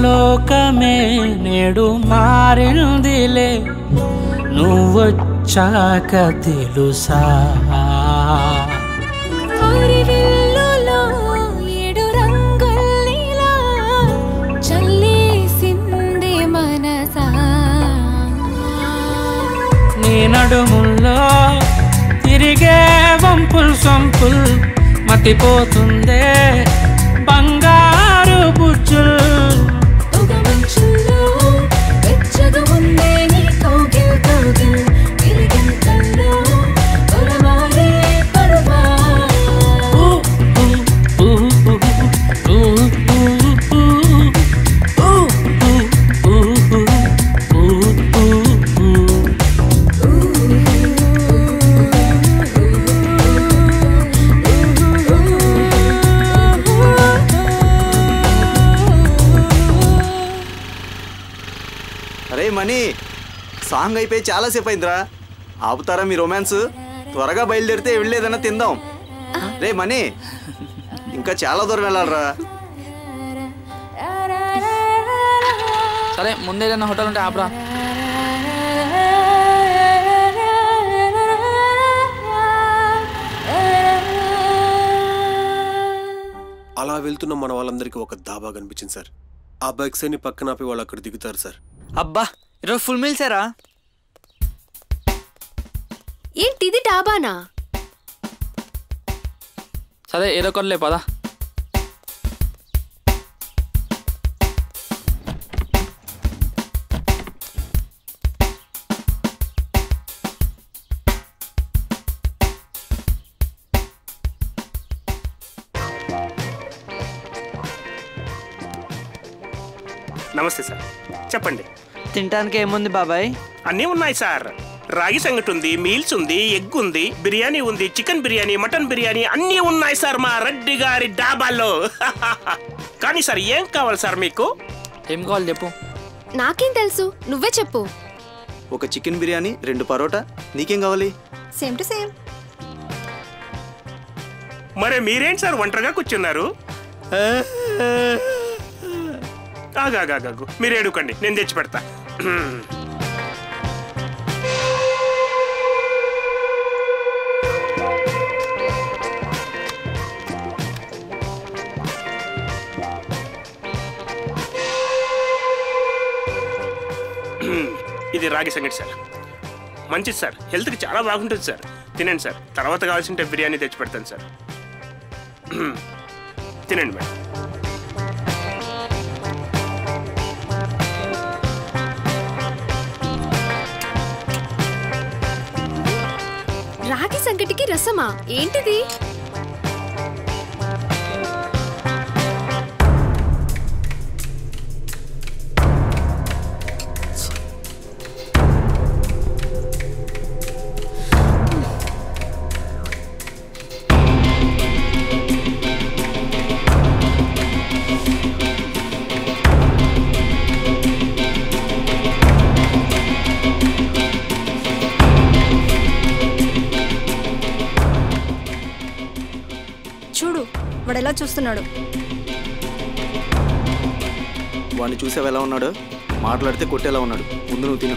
లోకమే నేడు మారిందిలే నువ్వొచ్చాక తెలుసా. హరివిల్లులో ఏడు రంగుల్నిలా చల్లేసింది మనసా. నీ నడుముల్లో తిరిగే వంపుల్ సొంపుల్ మతిపోతుందే బంగారు బుజ్జుల్. వెచ్చగా ఉందే నీ కౌగిల్ కౌగిల్ విరిగింతల్లో పొలమారే పరువా. అరే మనీ, సాంగ్ అయిపోయి చాలాసేపు అయిందిరా. ఆపుతారా మీ రొమాన్స్? త్వరగా బయలుదేరితే వెళ్ళేదన్నా తిందాం. రే మనీ, ఇంకా చాలా దూరం వెళ్ళాలరా. సరే ముందేదన్నా హోటల్ ఉంటే ఆపరా. అలా వెళ్తున్న మన వాళ్ళందరికీ ఒక దాబా కనిపించింది సార్. ఆ బైక్స్ అన్ని పక్కన ఆపి వాళ్ళు అక్కడ దిగుతారు సార్. అబ్బా ఈరోజు ఫుల్ మీల్సేరా. ఏంటిది డాబానా? సరే ఏదో కొనలే పదా. నమస్తే సార్, చెప్పండి. తినడానికి ఏముంది బాబాయ్? అన్నీ ఉన్నాయి సార్. రాగి సంగటి ఉంది, మీల్స్ ఉంది, ఎగ్ ఉంది, బిర్యానీ ఉంది, చికెన్ బిర్యానీ, మటన్ బిర్యానీ అన్నీ ఉన్నాయి సార్ మా రెడ్డి గారి డాబాలో. కానీ సార్ ఏం కావాలి సార్ మీకు? ఏం కావాలి చెప్పు. నాకేం తెలుసు, నువ్వే చెప్పు. ఒక చికెన్ బిర్యానీ 2 పరోటా. నీకేం కావాలి? Same to same. మరి మీరేంటి సార్ ఒంటరిగా కూర్చున్నారు? ఆగాగాగు, మీరు ఏడుకోండి, నేను తెచ్చి పెడతా. ఇది రాగి సంగటి సార్, మంచిది సార్, హెల్త్కి చాలా బాగుంటుంది సార్. తినండి సార్, తర్వాత కావాల్సింటే బిర్యానీ తెచ్చి పెడతాను సార్. తినండి మేడం. రాగి సంగటికి రసమా? ఏంటిది? చూడు వాడు ఎలా చూస్తున్నాడు. వాడిని చూసావు ఎలా ఉన్నాడు? మాట్లాడితే కొట్టేలా ఉన్నాడు. ముందు నువ్వు తిను.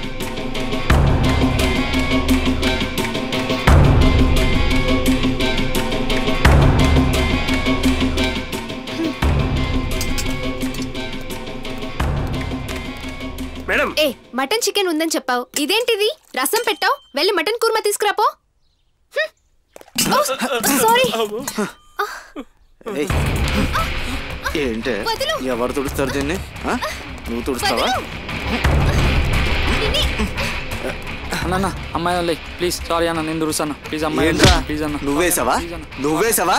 మేడం, ఏ మటన్ చికెన్ ఉందని చెప్పావు, ఇదేంటిది? రసం పెట్టావు, వెళ్ళి మటన్ కుర్మా తీసుకురాపో. సారీ. ఏంటే ఎవరు తుడుస్తారు దీన్ని? నువ్వు తుడుస్తావా? అన్న అమ్మాయి వాళ్ళే ప్లీజ్. సారీ అన్న, నేను దురుస్తాను ప్లీజ్. అమ్మాయి ప్లీజ్ అన్న. నువ్వేసావా? నువ్వేసావా?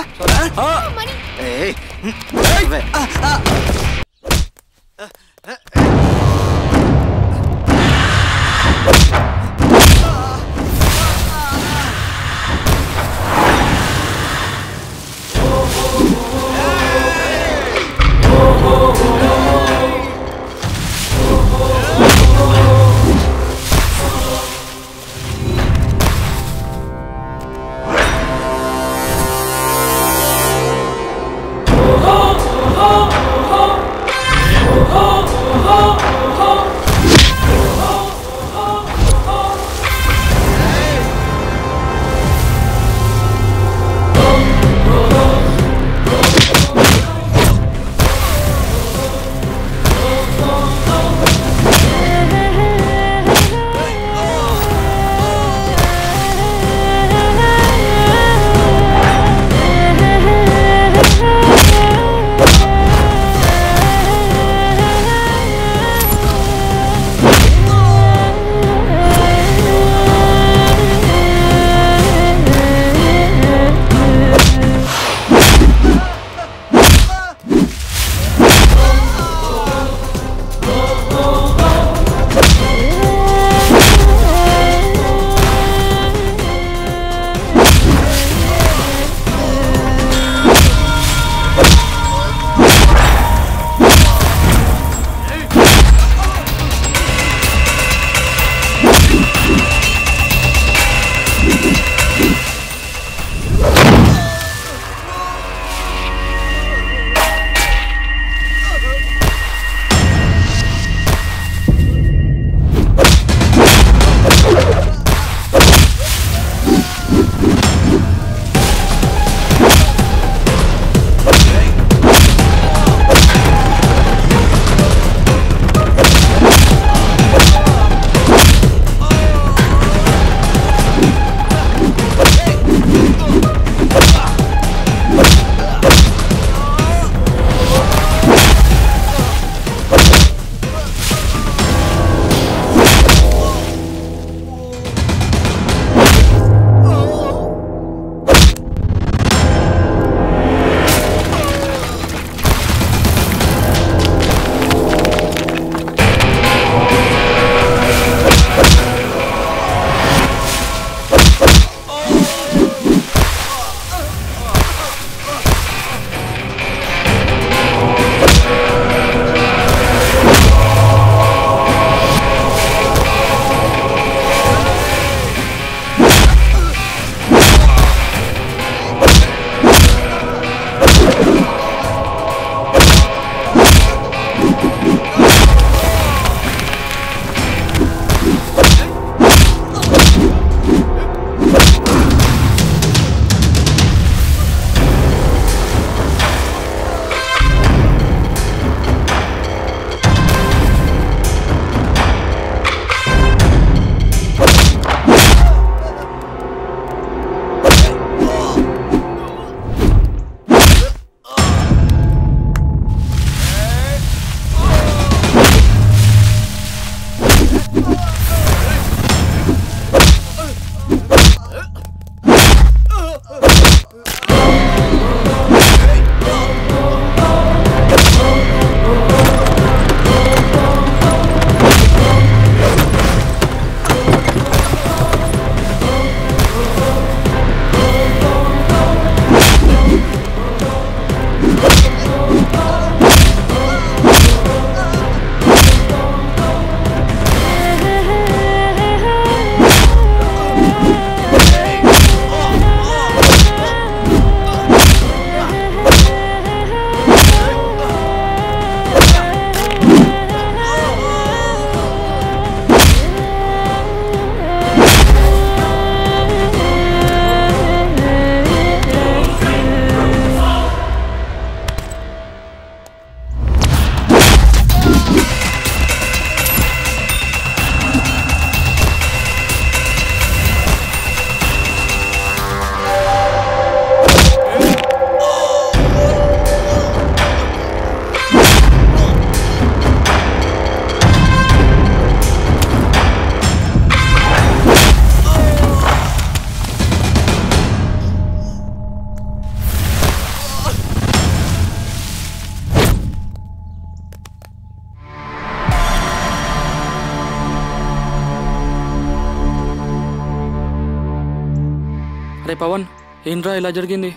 రే పవన్ ఏంట్రా ఇలా జరిగింది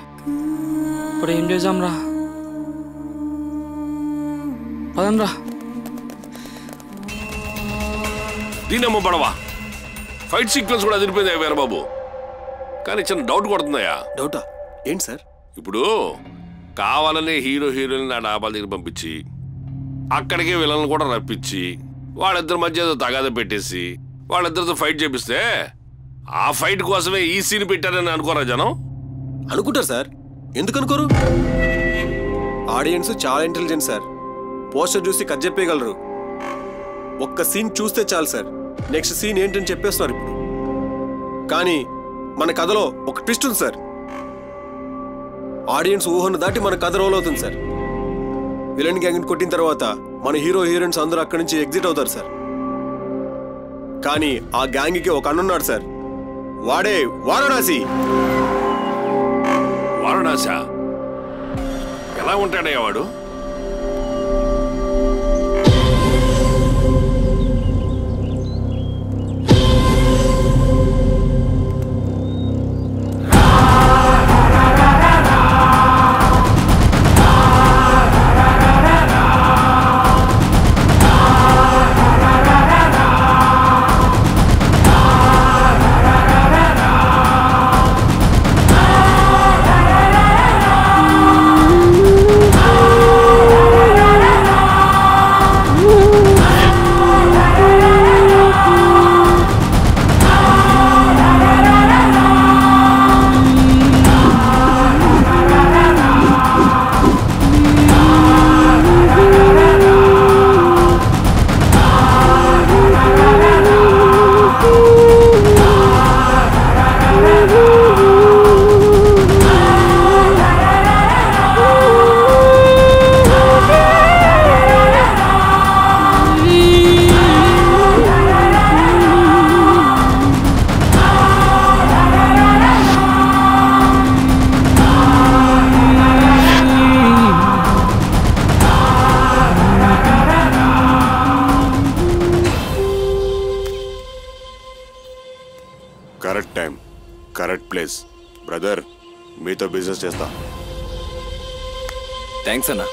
ఇప్పుడు ఏం చేద్దాంరా పదండ్రా దీనమ్మ పడవా ఫైట్ సీక్వెన్స్ కూడా అదిరిపోయింది వీరబాబు కానీ చిన్న డౌట్ కొడుతుందయ్యా డౌటా ఏంటి సార్ ఇప్పుడు కావాలనే హీరోయిన్ నా డాబాల దగ్గర పంపించి అక్కడికే విలన్లు కూడా రప్పించి వాళ్ళిద్దరి మధ్య ఏదో తగాద పెట్టేసి వాళ్ళిద్దరితో ఫైట్ చేపిస్తే ఆ ఫైట్ కోసమే ఈ సీన్ పెట్టారని అనుకోరా జనం అనుకుంటారు సార్ ఎందుకు అనుకోరు ఆడియన్స్ చాలా ఇంటెలిజెంట్ సార్ పోస్టర్ చూసి కట్ చెప్పేయగలరు ఒక్క సీన్ చూస్తే చాలు సార్ నెక్స్ట్ సీన్ ఏంటని చెప్పేస్తున్నారు ఇప్పుడు కానీ మన కథలో ఒక ట్విస్ట్ ఉంది సార్ ఆడియన్స్ ఊహను దాటి మన కథ రోల్ అవుతుంది సార్ విలన్ గ్యాంగ్ కొట్టిన తర్వాత మన హీరోయిన్స్ అందరూ అక్కడి నుంచి ఎగ్జిట్ అవుతారు సార్ కానీ ఆ గ్యాంగ్కి ఒక అన్నున్నాడు సార్ వాడే వారణాసి వారణాసా ఎలా ఉంటాడయ్యా వాడు correct time correct place brother మీతో బిజినెస్ చేస్తా థ్యాంక్స్ అన్నా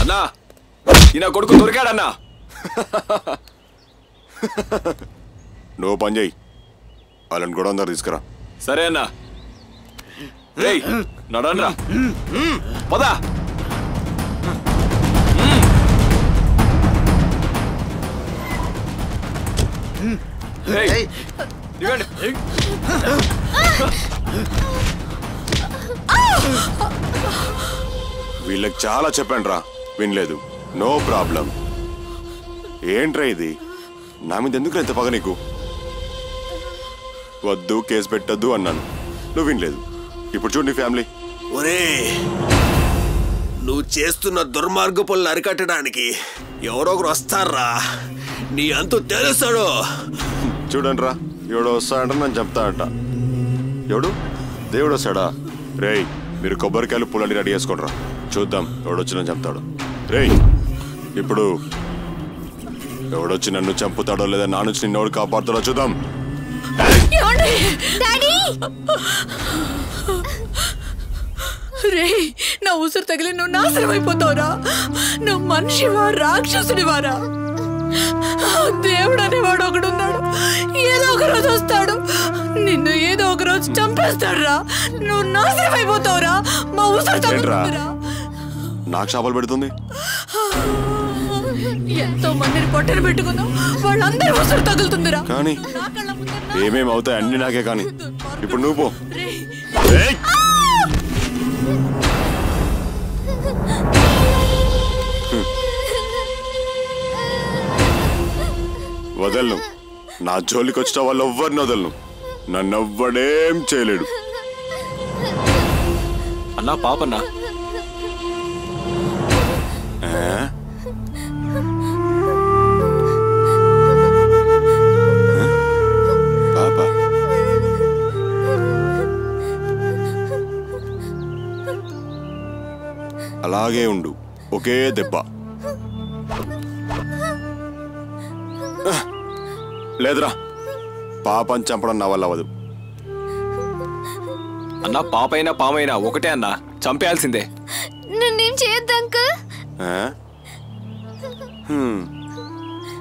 అన్నా ఈయన కొడుకు దొరికాడన్నా నువ్వు పని చేయి వాళ్ళని కూడా అందరు తీసుకురా సరే అన్నా రేయ్ నడన్రా పదా వీళ్ళకి చాలా చెప్పాను రా వినలేదు నో ప్రాబ్లం ఏంట్రా ఇది నా మీద ఎందుకు ఎంత పగ నీకు వద్దు కేసు పెట్టద్దు అన్నాను నువ్వు వినలేదు ఇప్పుడు చూడు నీ ఫ్యామిలీ ఒరే నువ్వు చేస్తున్న దుర్మార్గ పనులు అరికట్టడానికి ఎవరో ఒకరు వస్తారా నీ అంతు తెలుస్తాడు చూడండి రా ఎవడో వస్తాడంట నన్ను చెప్తాడట ఎవడు దేవుడు వస్తాడా రేయ్ మీరు కొబ్బరికాయలు పుల్లడి రెడీ చేసుకోండి రా చూద్దాం ఎవడొచ్చి చెప్తాడు రేయ్ ఇప్పుడు ఎవడొచ్చి నన్ను చంపుతాడో లేదా నా నుంచి నిన్నెవడు కాపాడుతాడో చూద్దాం రే నా ఉసురు తగిలి నువ్వు నాశనం అయిపోతావురా నువ్వు మనిషివా రాక్షసుడివారా దేవుడు అనేవాడు ఒకడున్నాడు ఏదో ఒక రోజు వస్తాడు నిన్ను ఏదో ఒక రోజు చంపేస్తాడు రా నువ్వు నాశనం అయిపోతావురా మా ఉసురు తగులుతుందిరా నాకు చేపలు పెడుతుంది ఎంతో మందిని పొట్టలు పెట్టుకున్నావు వాళ్ళందరూ ఉసురు తగులుతుందిరా కానీ ఏమేమి అవుతాయి అన్ని నాకే కానీ ఇప్పుడు నువ్వు పో వదలను నా జోలికి వచ్చిన వాళ్ళు ఎవ్వరిని వదలను నన్ను ఎవ్వడేం చేయలేడు అన్నా పాపన్నా. పాప అలాగే ఉండు, ఒకే దెబ్బ. లేదురా, పాపని చంపడం నా వల్ల అవ్వదు. అన్నా పాపైనా పామైనా ఒకటే అన్నా, చంపేయాల్సిందే. నన్నేం చేయొద్దు అంకుల్.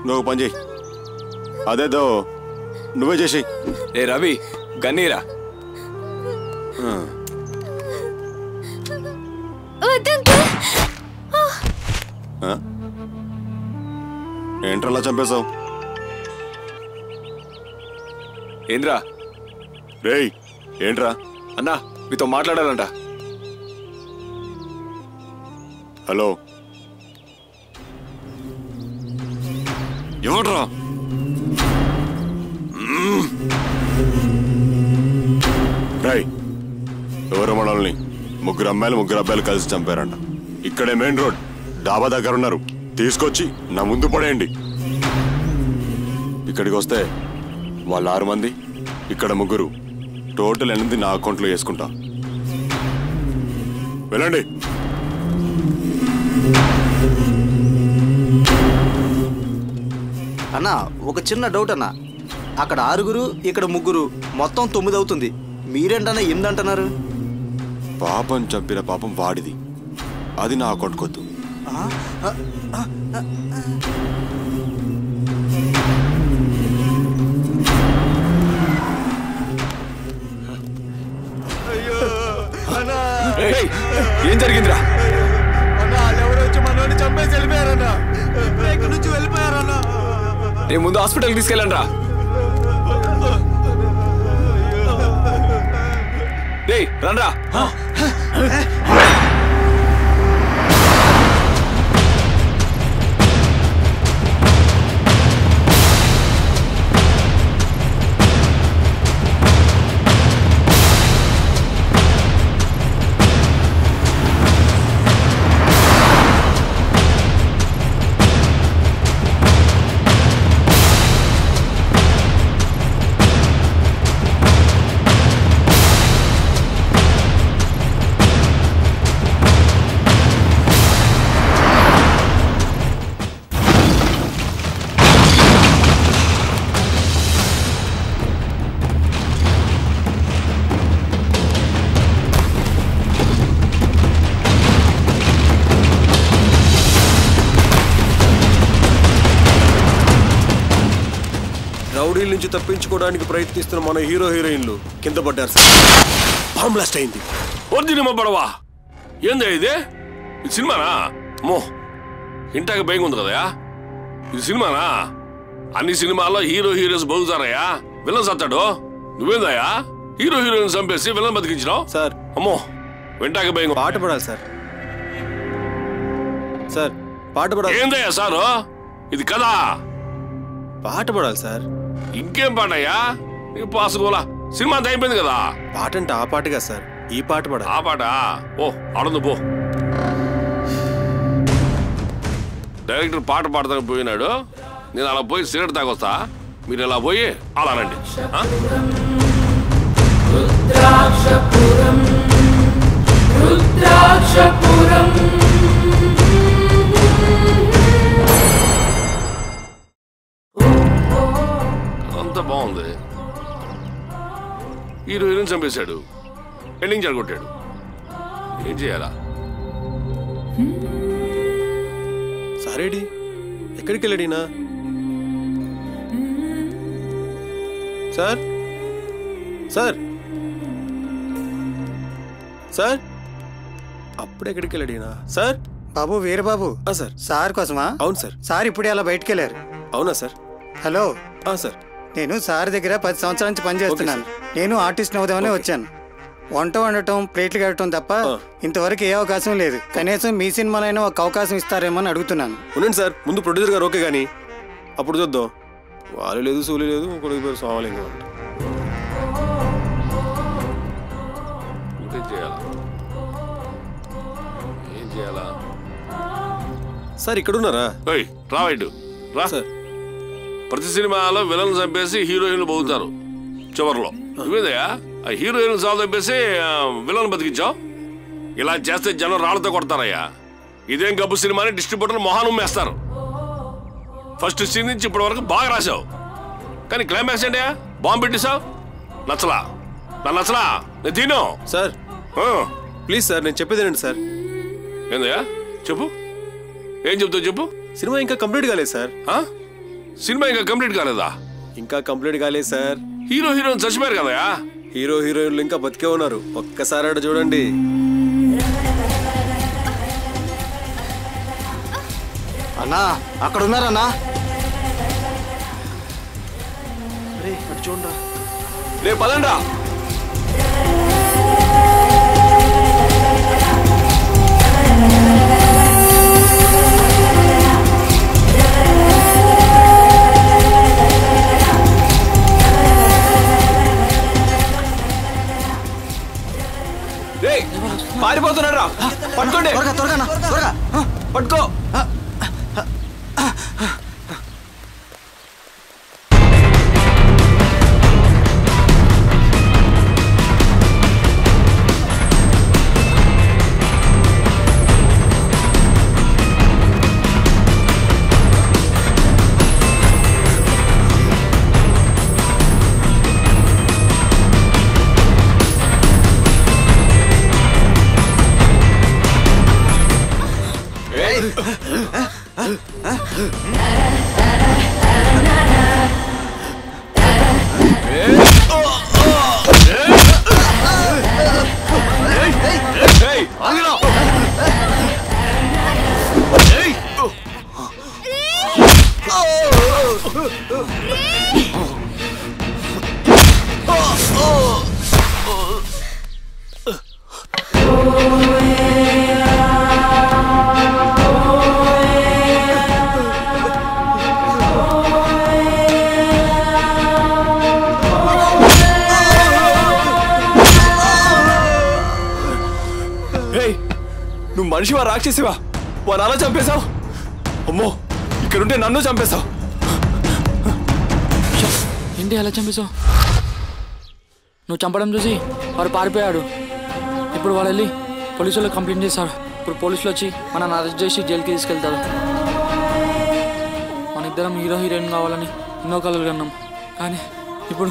నువ్వు పని చేయి, అదేదో నువ్వే చేసి. ఏ రవి, గన్నీరా. ఏంట్రలా చంపేశావు? ఏంద్రా? రేయ్ ఏంట్రా? అన్నా మీతో మాట్లాడాలంట. హలో, ఏమంటారా? రేయ్, ఎవరో మనల్ని ముగ్గురు అబ్బాయిలు కలిసి చంపారంట. ఇక్కడే మెయిన్ రోడ్ డాబా దగ్గర ఉన్నారు. తీసుకొచ్చి నా ముందు పడేయండి. ఇక్కడికి వస్తే వాళ్ళు 6 మంది, ఇక్కడ 3, టోటల్ 8 నా అకౌంట్లో వేసుకుంటా. వెళ్ళండి. అన్నా ఒక చిన్న డౌట్ అన్నా, అక్కడ 6, ఇక్కడ 3, మొత్తం 9 అవుతుంది. మీరేంటన్నా 8 అంటున్నారు? పాపం చంపిన పాపం వాడిది, అది నా అకౌంట్కి వద్దు. ఏం జరిగిందిరా? ఎవరో వచ్చి మనోని చంపేసి వెళ్ళిపోయారన్నా. ఇక్కడ నుంచి వెళ్ళిపోయారన్నా. నేను ముందు హాస్పిటల్కి తీసుకెళ్ళండి రా. రండ్రా. రౌడీల నుంచి తప్పించుకోవడానికి ప్రయత్నిస్తున్న మన హీరో హీరోయిన్లు కింద పడ్డారు సార్. బాంబ్ బ్లాస్ట్ అయింది. వద్దు పడవా, ఏందా ఇది? ఇది సినిమానా? మో ఇంటాక భయం ఉంది కదయా. ఇది సినిమానా? అన్ని సినిమాల్లో హీరో హీరోయిన్స్ బతుకుతారయ్యా, విలన్ సత్తాడు. నువ్వేందయ్యా హీరో హీరోయిన్ చంపేసి విలన్ బతికించినావు? సార్ అమ్మో వింటాక భయం. పాట పడాలి సార్. సార్ పాట పడాలి. ఏందయ్యా సారు ఇది కదా? పాట పడాలి సార్. ఇంకేం పాటయ్యా? నీ పాసుకోలా, సినిమా అంతా అయిపోయింది కదా. పాట అంటే ఆ పాటగా సార్, ఈ పాట పడాలి. ఆ పాట? ఓ ఆడందు పో. డైరెక్టర్ పాట పాడతానికి పోయినాడు, నేను అలా పోయి సిగరెట్ తాగొస్తా. మీరు ఇలా పోయి అలా రండి. అంత బాగుంది. హీరోయిన్ చంపేశాడు, ఎండింగ్ జరగొట్టాడు. ఏం చేయాలా? సారేడి ఎక్కడికి వెళ్ళాడినా? సార్ సార్ సార్ అప్పుడెక్కడికి వెళ్ళాడినా? సార్ బాబు వీరబాబు. సార్ సార్ కోసమా? అవును సార్. సార్ ఇప్పుడే అలా బయటికి వెళ్ళారు. అవునా సార్? హలో సార్, నేను సార్ దగ్గర 10 సంవత్సరాల నుంచి పనిచేస్తున్నాను. నేను ఆర్టిస్ట్ అవుదామని వచ్చాను. వంట వండటం, ప్లేట్లు కట్టడం తప్ప ఇంతవరకు ఏ అవకాశం లేదు. కనీసం మీ సినిమాలైనా ఒక అవకాశం ఇస్తారేమో అని అడుగుతున్నాను. ఉండండి సార్, ముందు ప్రొడ్యూసర్ గారు ఓకే కానీ అప్పుడు చూద్దాం. వాళ్ళు లేదు, సూలి లేదు, కొడుకు పేరు సోమలింగం అంట. చేయాలా? సార్ ఇక్కడున్నారా? రావైడు రా సార్. ప్రతి సినిమాలో విలన్ చంపేసి హీరోయిన్లు బతుకుతారు చివరిలో. ఇవేదయ్యా ఆ హీరోయిన్ చాలు చంపేసి విలన్ బతికించావు. ఇలా చేస్తే జనం రాళ్లతో కొడతారయ్యా. ఇదేం గబ్బు సినిమాని డిస్ట్రిబ్యూటర్లు మొహాన్ ఉమ్మేస్తారు. ఫస్ట్ సీన్ నుంచి ఇప్పటి వరకు బాగా రాశావు, కానీ క్లైమాక్స్ ఏంటి బాంబు పెట్టేశావు. నచ్చలా నా నచ్చలా నేను తిను సార్. ప్లీజ్ సార్ నేను చెప్పేదేనండి సార్. ఏందయ్యా చెప్పు, ఏం చెప్తావు చెప్పు. సినిమా ఇంకా కంప్లీట్ కాలేదు సార్. సినిమా ఇంకా కంప్లీట్ కాలేదా? ఇంకా కంప్లీట్ కాలేదు సార్. హీరో హీరోయిన్ చచ్చిపోయారు కదయా. హీరో హీరోయిన్లు ఇంకా బతికే ఉన్నారు. ఒక్కసారి అక్కడ చూడండి. అన్నా అక్కడ ఉన్నారన్నా. అటు చూడరా. రే పదండ్రా. పారిపోతున్నాడు రా. పట్టుకోండి త్వరగా త్వరగా త్వరగా పట్టుకో. నువ్వు మనిషివా రాక్షసివా? వాడు అలా చంపేశావు. అమ్మో ఇక్కడుంటే నన్ను చంపేశావు. ఏంటి అలా చంపేశావు? నువ్వు చంపడం చూసి వాడు పారిపోయాడు. ఇప్పుడు వాళ్ళు వెళ్ళి పోలీసులకు కంప్లైంట్ చేశారు. ఇప్పుడు పోలీసులు వచ్చి మనల్ని అరెస్ట్ చేసి జైలుకి తీసుకెళ్తారు. మన ఇద్దరం హీరో హీరోయిన్ కావాలని ఎన్నో కలలు కన్నాం, కానీ ఇప్పుడు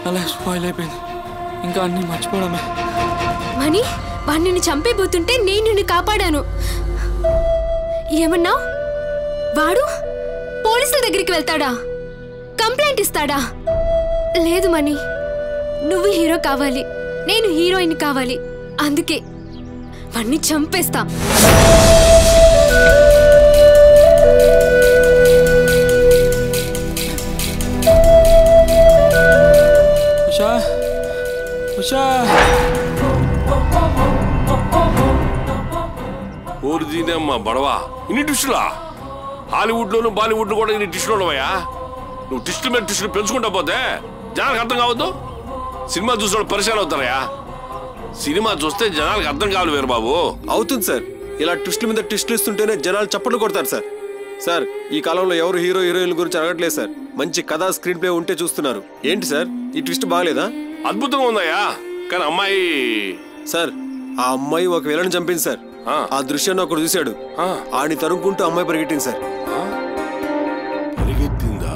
నా లైఫ్ స్పాయిల్ అయిపోయింది. ఇంకా అన్నీ మర్చిపోవడమే. మనీ వాడు నిన్ను చంపేపోతుంటే నేను నిన్ను కాపాడాను. ఏమన్నావు? వాడు పోలీసుల దగ్గరికి వెళ్తాడా? కంప్లైంట్ ఇస్తాడా? లేదు మనీ, నువ్వు హీరో కావాలి, నేను హీరోయిన్ కావాలి. అందుకే వాడిని చంపేస్తా. ఉషా ఉషా ఊరు దీనమ్మా బడవా. ఇన్ని టిస్టులా? హాలీవుడ్లోను బాలీవుడ్లో కూడా ఇన్ని టిస్టులు ఉండవయ్యా. నువ్వు టిస్టుల మీద టిస్టులు పెంచుకుంటా పోతే జనాలకు అర్థం కావద్దు. సినిమా చూసిన పరిచయాలు అవుతారయ్యా. సినిమా చూస్తే జనాలకు అర్థం కావాలి వీరు బాబు. అవుతుంది సార్. ఇలా ట్విస్టుల మీద ట్విస్టులు ఇస్తుంటేనే జనాలు చప్పట్లు కొడతారు సార్. సార్ ఈ కాలంలో ఎవరు హీరో హీరోయిన్ల గురించి అడగట్లేదు సార్. మంచి కథా స్క్రీన్ ప్లే ఉంటే చూస్తున్నారు. ఏంటి సార్ ఈ ట్విస్ట్ బాగలేదా? అద్భుతంగా ఉందయ్యా, కానీ అమ్మాయి సార్ ఆ అమ్మాయి ఒక విలన్ చంపింది సార్. ఆ దృశ్యాన్ని ఒకడు చూశాడు. ఆని తరుముకుంటూ అమ్మాయి పరిగెట్టింది సార్. పరిగెత్తిందా?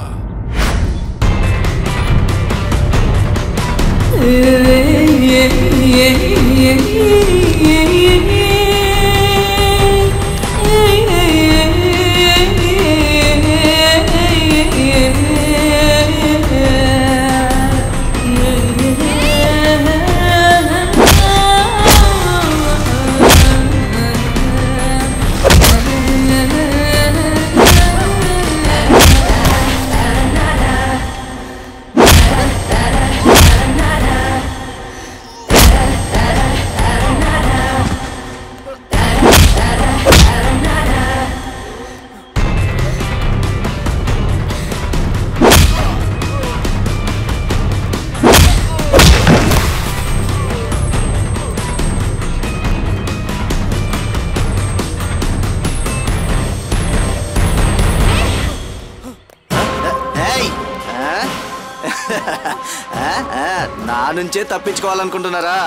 నుంచే తప్పించుకోవాలనుకుంటున్నారా?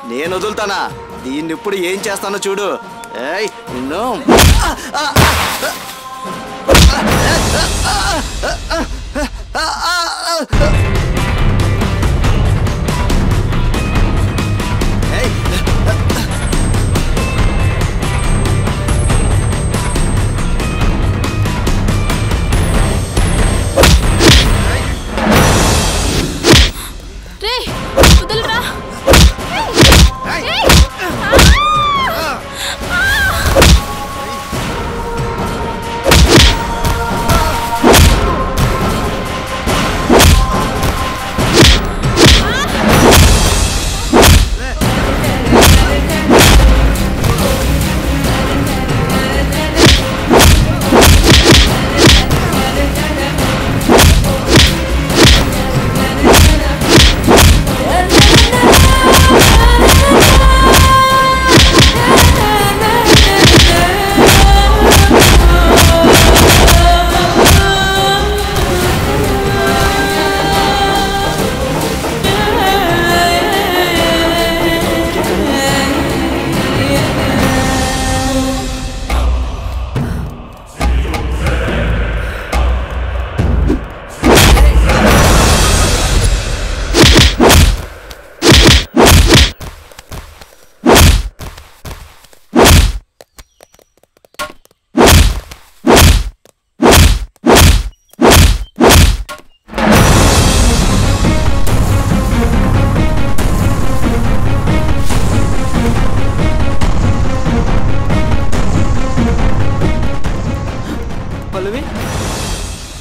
నేను వదులుతానా? దీన్ని ఇప్పుడు ఏం చేస్తానో చూడు. ఏయ్ నిన్ను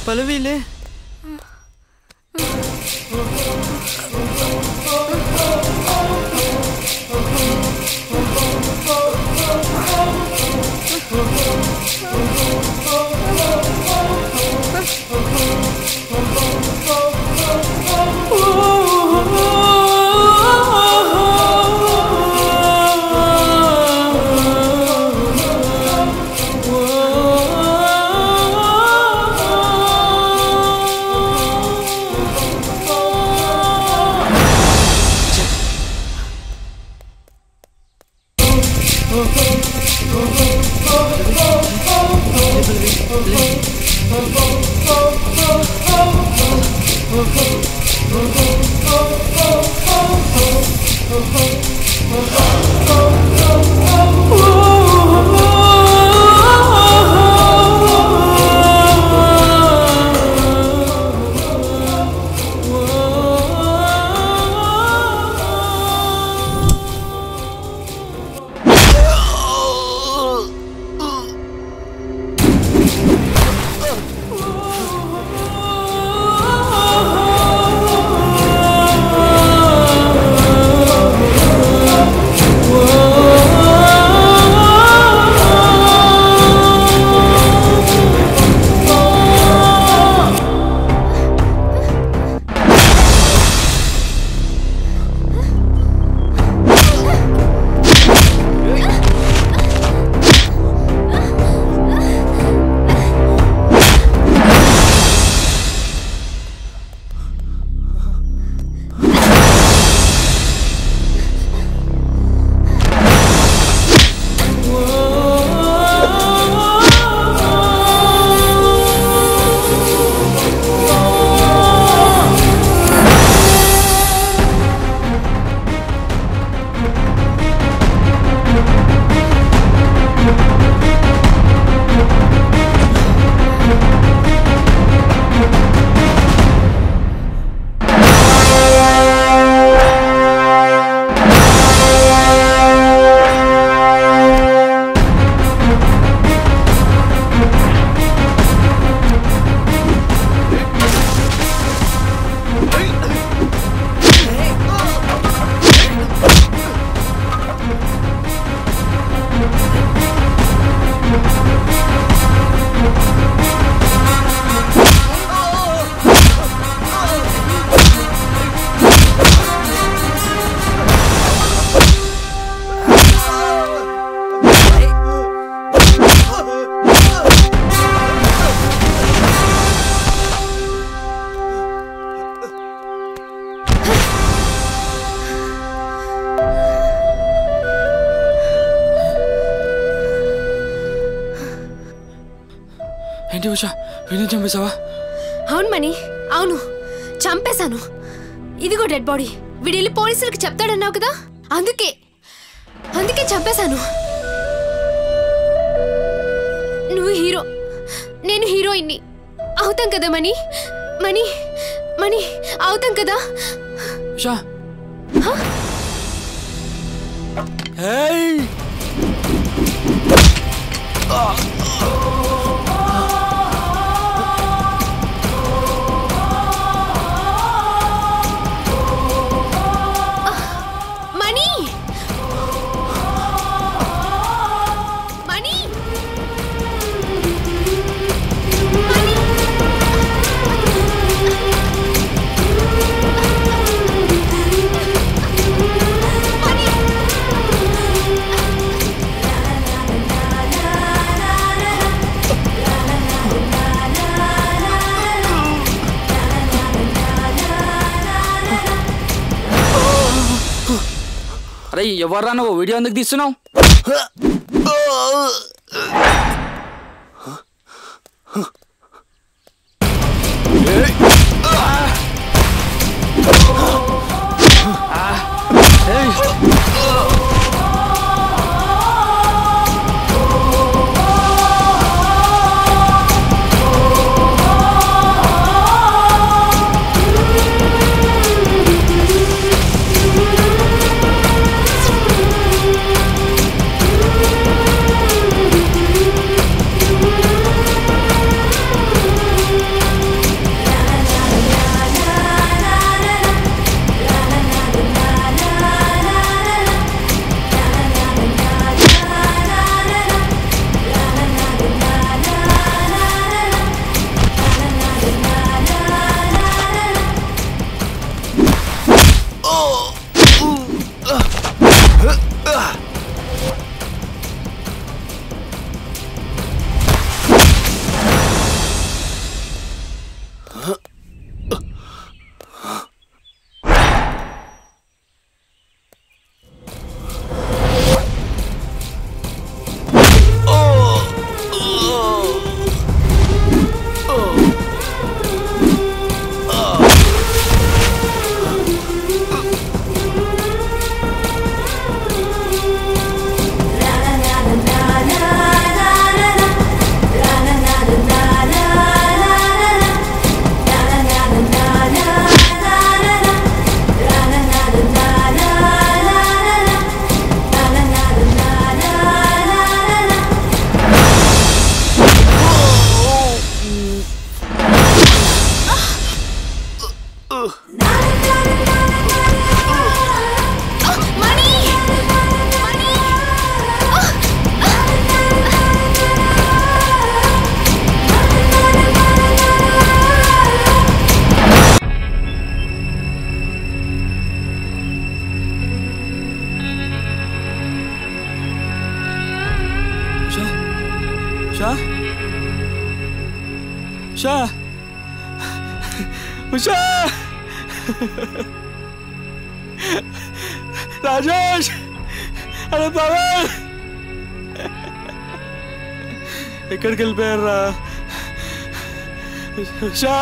పల్లవిలే ఏంటి ఉషా వీడిని చంపేశావా? అవును మణి, అవును, చంపేశాను. ఇదిగో డెడ్ బాడీ. వీడు వెళ్ళి పోలీసులకి చెప్తాడన్నావు కదా, అందుకే చంపేశాను. నువ్వు హీరో, నేను హీరోయిన్ని అవుతాం కదా మణి. మణి మణి అవుతాం కదా. ఉషా హేయ్ అరే ఎవర్రా నువ్వు? వీడియో ఎందుకు తీస్తున్నావు? రాజేష్, అరే పవన్ ఎక్కడికి వెళ్ళిపోయారా? ఉషా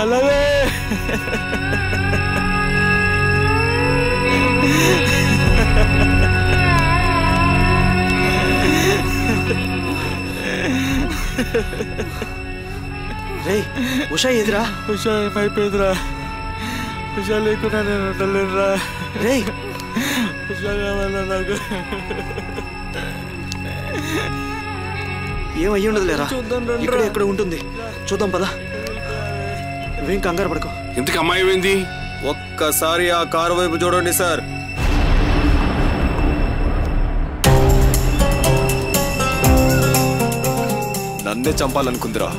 అలాగే రే ఉషా ఎదురా? ఉషా ఏమైపోయిందిరా? ఉషా లేకున్నా నేను ఉండలేనురా. రే ఉషా కావాలా నాకు? ఏమయ్యి ఉండదులేరా, ఇక్కడ ఎక్కడ ఉంటుంది చూద్దాం పదా. నువ్వేం కంగారు పడుకో. ఇంతకు అమ్మాయి ఏమైంది? ఒక్కసారి ఆ కారు వైపు చూడండి సార్. నన్నే చంపాలనుకుందిరా.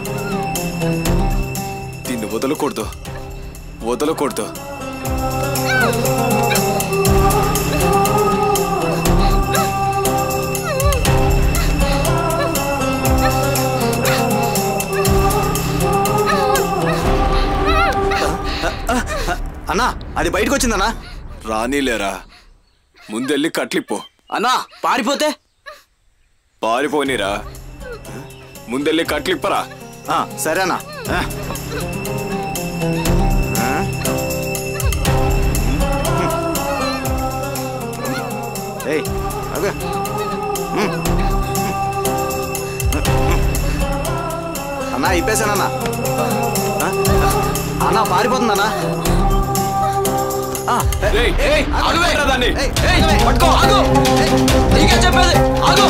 దీన్ని వదలకూడదు. అన్నా అది బయటకు వచ్చిందన్నా. రానీలేరా, ముందెళ్ళి కట్లిపో. అన్నా పారిపోతే? పారిపోనిరా, ముందెళ్ళి కట్లిప్పరా. సరేనా. అన్నా ఇప్పేసానన్నా. అన్నా పారిపోతుందన్నా. చెప్పేది ఆగు.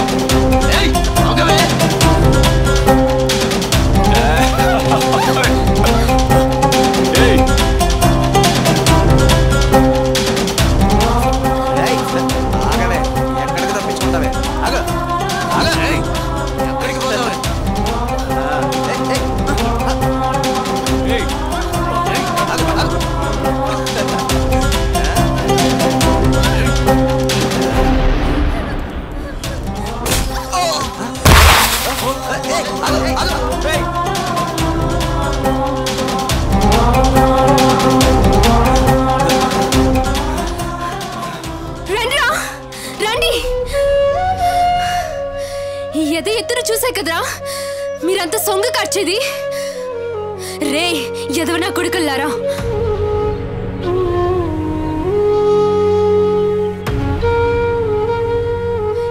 ఎక్కడికి తప్పించుకుంటావే? ఆగు ఆగు. ఎక్కడికి పోతావే? ఎత్తున చూసే కదరా మీరంతా సొంగ కార్చేది. రే ఎదవ నా కొడుకుల్లారా,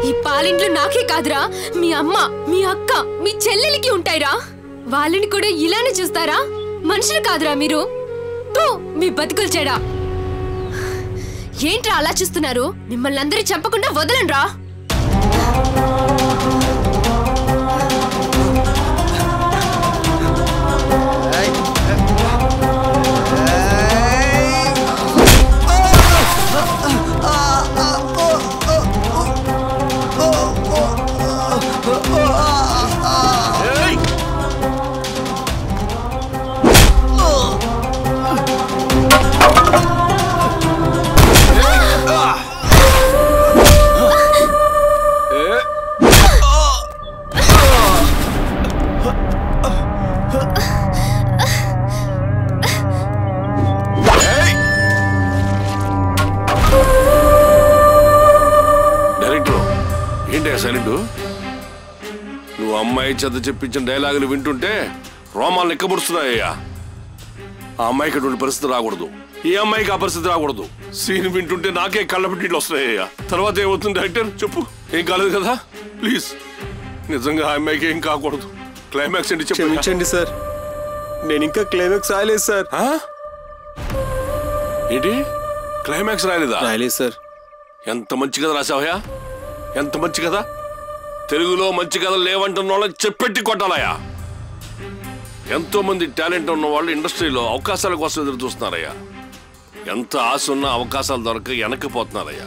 ఈ పాలింట్లు నాకే కాదురా, మీ అమ్మ, మీ అక్క, మీ చెల్లెలికి ఉంటాయిరా. వాళ్ళని కూడా ఇలానే చూస్తారా? మనుషులు కాదురా మీరు. మీ బతుకులు చెడా. ఏంట్రా అలా చూస్తున్నారు? మిమ్మల్ని అందరూ చంపకుండా వదలండ్రా. నువ్వు అమ్మాయి చేత చెప్పించిన డైలాగులు వింటుంటే రోమాలు ఎక్కబడుతున్నాయ్యా. ఆ అమ్మాయికి అటువంటి పరిస్థితి రాకూడదు, ఈ అమ్మాయికి ఆ పరిస్థితి రాకూడదు. సీన్ వింటుంటే నాకే కళ్ళ పెట్టిట్లు వస్తున్నాయ్యా. తర్వాత ఏమవుతుంది డైరెక్టర్ చెప్పు? ఏం కాలేదు కదా? ప్లీజ్ నిజంగా ఆ అమ్మాయికి ఏం కాకూడదు. క్లైమాక్స్ ఏంటి చెప్పండి సార్. నేను ఇంకా క్లైమాక్స్ రాయలేదు సార్. ఏంటి క్లైమాక్స్ రాయలేదా? రాయలేదు సార్. ఎంత మంచి కథ రాసావయ్యా, ఎంత మంచి కథ. తెలుగులో మంచి కథలు లేవంటున్న వాళ్ళకి చెప్పెట్టి కొట్టాలయ్యా. ఎంతో మంది టాలెంట్ ఉన్న వాళ్ళు ఇండస్ట్రీలో అవకాశాల కోసం ఎదురు చూస్తున్నారయ్యా. ఎంత ఆశ ఉన్నా అవకాశాలు దొరక వెనక్కిపోతున్నారయ్యా.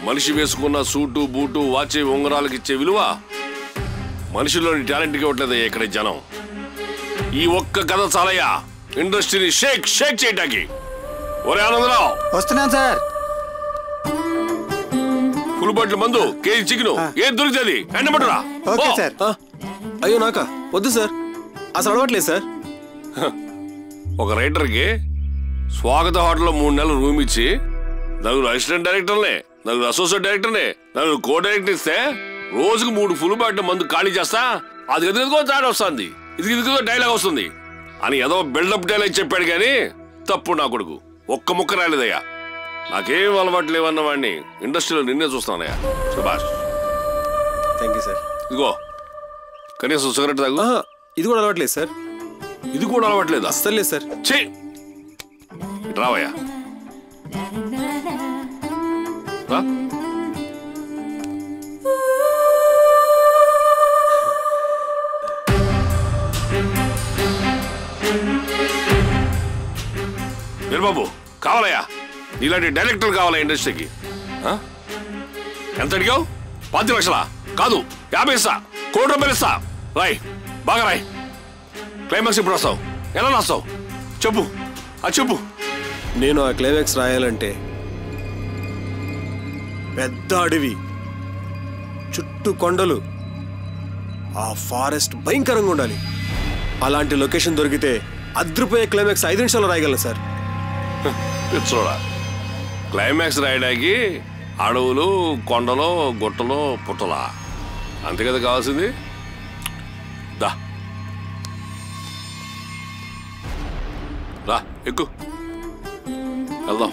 మనిషి వేసుకున్న సూటు బూటు వాచి ఉంగరాలకు ఇచ్చే విలువ మనిషిలోని టాలెంట్కి ఇవ్వట్లేదయ్యా ఇక్కడ జనం. ఈ ఒక్క కథ చాలయ్యా ఇండస్ట్రీని షేక్ షేక్ చేయటానికి. ఒరే ఆనందరావు వస్తున్నాను సార్. ఫుల్ బాటిల్ మందు, కేజీ చికెన్ ఏది దొరుకుతుంది ఎండబట్టురా. Okay sir. అయ్యో నాకా వద్దు సార్, అసలు అడవట్లేదు సార్. ఒక రైటర్కి స్వాగత హోటల్లో 3 నెలలు రూమ్ ఇచ్చి 4 అసిస్టెంట్ డైరెక్టర్లే, 4 అసోసియేట్ డైరెక్టర్లే, 4 కో డైరెక్టర్ ఇస్తే రోజుకు 3 ఫుల్ బాటిల్ మందు ఖాళీ చేస్తా. అది ఎదుగుకో తాడు వస్తుంది, ఇదిగో డైలాగ్ వస్తుంది అని ఏదో బిల్డప్ డైలాగ్ చెప్పాడు. కానీ తప్పు నా కొడుకు, ఒక్క ముక్క రాలేదయ్యా. నాకేం అలవాటు లేవన్న వాడిని ఇండస్ట్రీలో నిన్నే చూస్తానయ్యా. Subhash thank you sir. ఇదిగో కనీసం సిగరెట్ తాగు. ఇది కూడా అలవాట్లేదు సార్. ఇది కూడా అలవాట్లేదు? అస్సలు లేదు సార్. ఛీ రావయ్యా. వీరబాబు కావాలయ్యా, ఇలాంటి డైరెక్టర్ కావాలా ఇండస్ట్రీకి. ఎంత అడిగావు? 10 లక్షలా? కాదు 50 ఇస్తా, ₹1,00,00,000 ఇస్తా. రాయ్ బాగా రాయ్. క్లైమాక్స్ ఇప్పుడు రాస్తావు, ఎలా రాస్తావు చెప్పు, అది చెప్పు. నేను ఆ క్లైమాక్స్ రాయాలంటే పెద్ద అడవి, చుట్టూ కొండలు, ఆ ఫారెస్ట్ భయంకరంగా ఉండాలి. అలాంటి లొకేషన్ దొరికితే అద్రిపోయే క్లైమాక్స్ 5 నిమిషాల్లో రాయగలను సార్. చూడా, క్లైమాక్స్ రాయడానికి అడవులు, కొండలు, గుట్టలు, పుట్టలా అంతే కదా కావాల్సింది. రా ఎక్కు వెళ్దాం.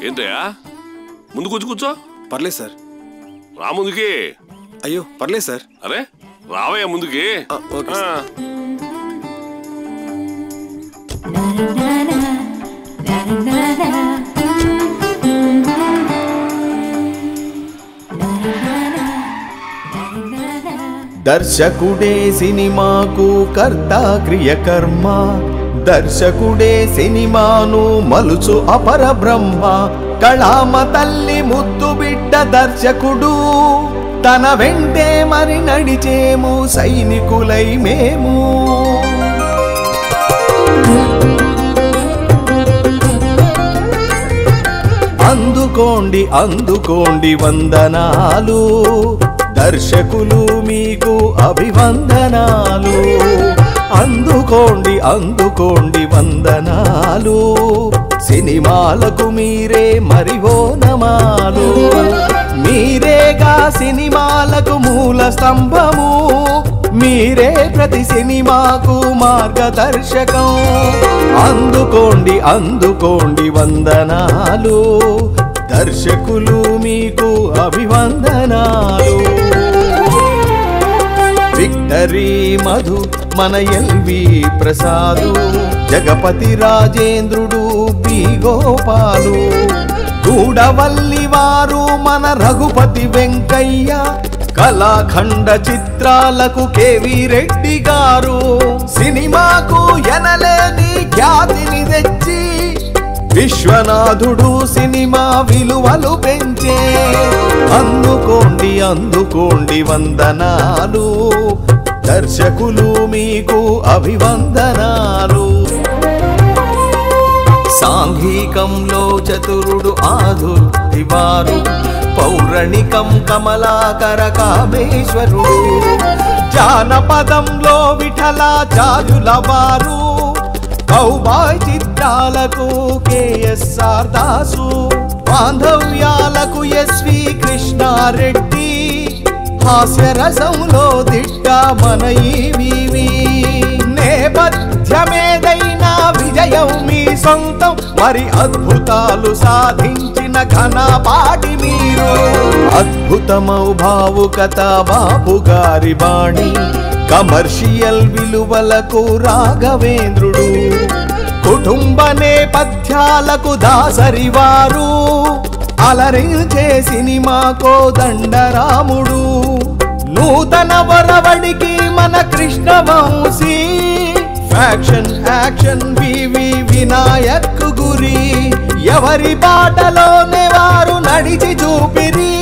ఏంటయ్యా ముందు కూర్చో. పర్లేదు సార్. రా ముందుకి. అయ్యో పర్లేదు సార్. అరే రావయ్యా ముందుకి. Okay sir. దర్శకుడే సినిమాకు కర్త క్రియకర్మ, దర్శకుడే సినిమాను మలుచు అపర బ్రహ్మ. కళామ తల్లి ముద్దు బిడ్డ దర్శకుడు, తన వెంటే మరి నడిచేము సైనికులై మేము. అందుకోండి అందుకోండి వందనాలు, దర్శకులు మీకు అభివందనాలు. అందుకోండి అందుకోండి వందనాలు, సినిమాలకు మీరే మరి ఓనమాలు. మీరేగా సినిమాలకు మూల స్తంభము, మీరే ప్రతి సినిమాకు మార్గదర్శకం. అందుకోండి అందుకోండి వందనాలు, దర్శకులు మీకు అభివందనాలు. విక్టరీ మధు మన ఎల్వి ప్రసాదు, జగపతి రాజేంద్రుడు బి గోపాలు, గూడవల్లి వారు మన రఘుపతి వెంకయ్య, కళాఖండ చిత్రాలకు కేవి రెడ్డి గారు. సినిమాకు ఎనలేని ఖ్యాతిని తెచ్చి విశ్వనాథుడు సినిమా విలువలు పెంచే. అందుకోండి అందుకోండి వందనాలు, దర్శకులు మీకు అభివందనాలు. సాంఘికంలో చతురుడు ఆదుర్తివారు, పౌరాణికం కమలాకర కామేశ్వరుడు, జానపదంలో విఠలాచార్యుల వారు, కౌబాయ్ చిత్రాలకు కేఎస్ఆర్ దాసు, బాంధవ్యాలకు ఎస్వి కృష్ణారెడ్డి, హాస్యరసంలో దిట్ట మన ఈవీవి. నేపథ్యమేదైనా విజయం మీ సొంతం, మరి అద్భుతాలు సాధించిన ఘనపాటి మీరు. అద్భుతమౌ భావుకత బాపు గారి బాణి, కమర్షియల్ విలువలకు రాఘవేంద్రుడు, కుటుంబ నేపథ్యాలకు దాసరివారు, అలరించే సినిమాకో దండరాముడు. నూతన వరవడికి మన కృష్ణవంశీ, ఫ్యాక్షన్ యాక్షన్ వివి వినాయక్ గురి. ఎవరి బాటలోనే వారు నడిచి చూపిరి,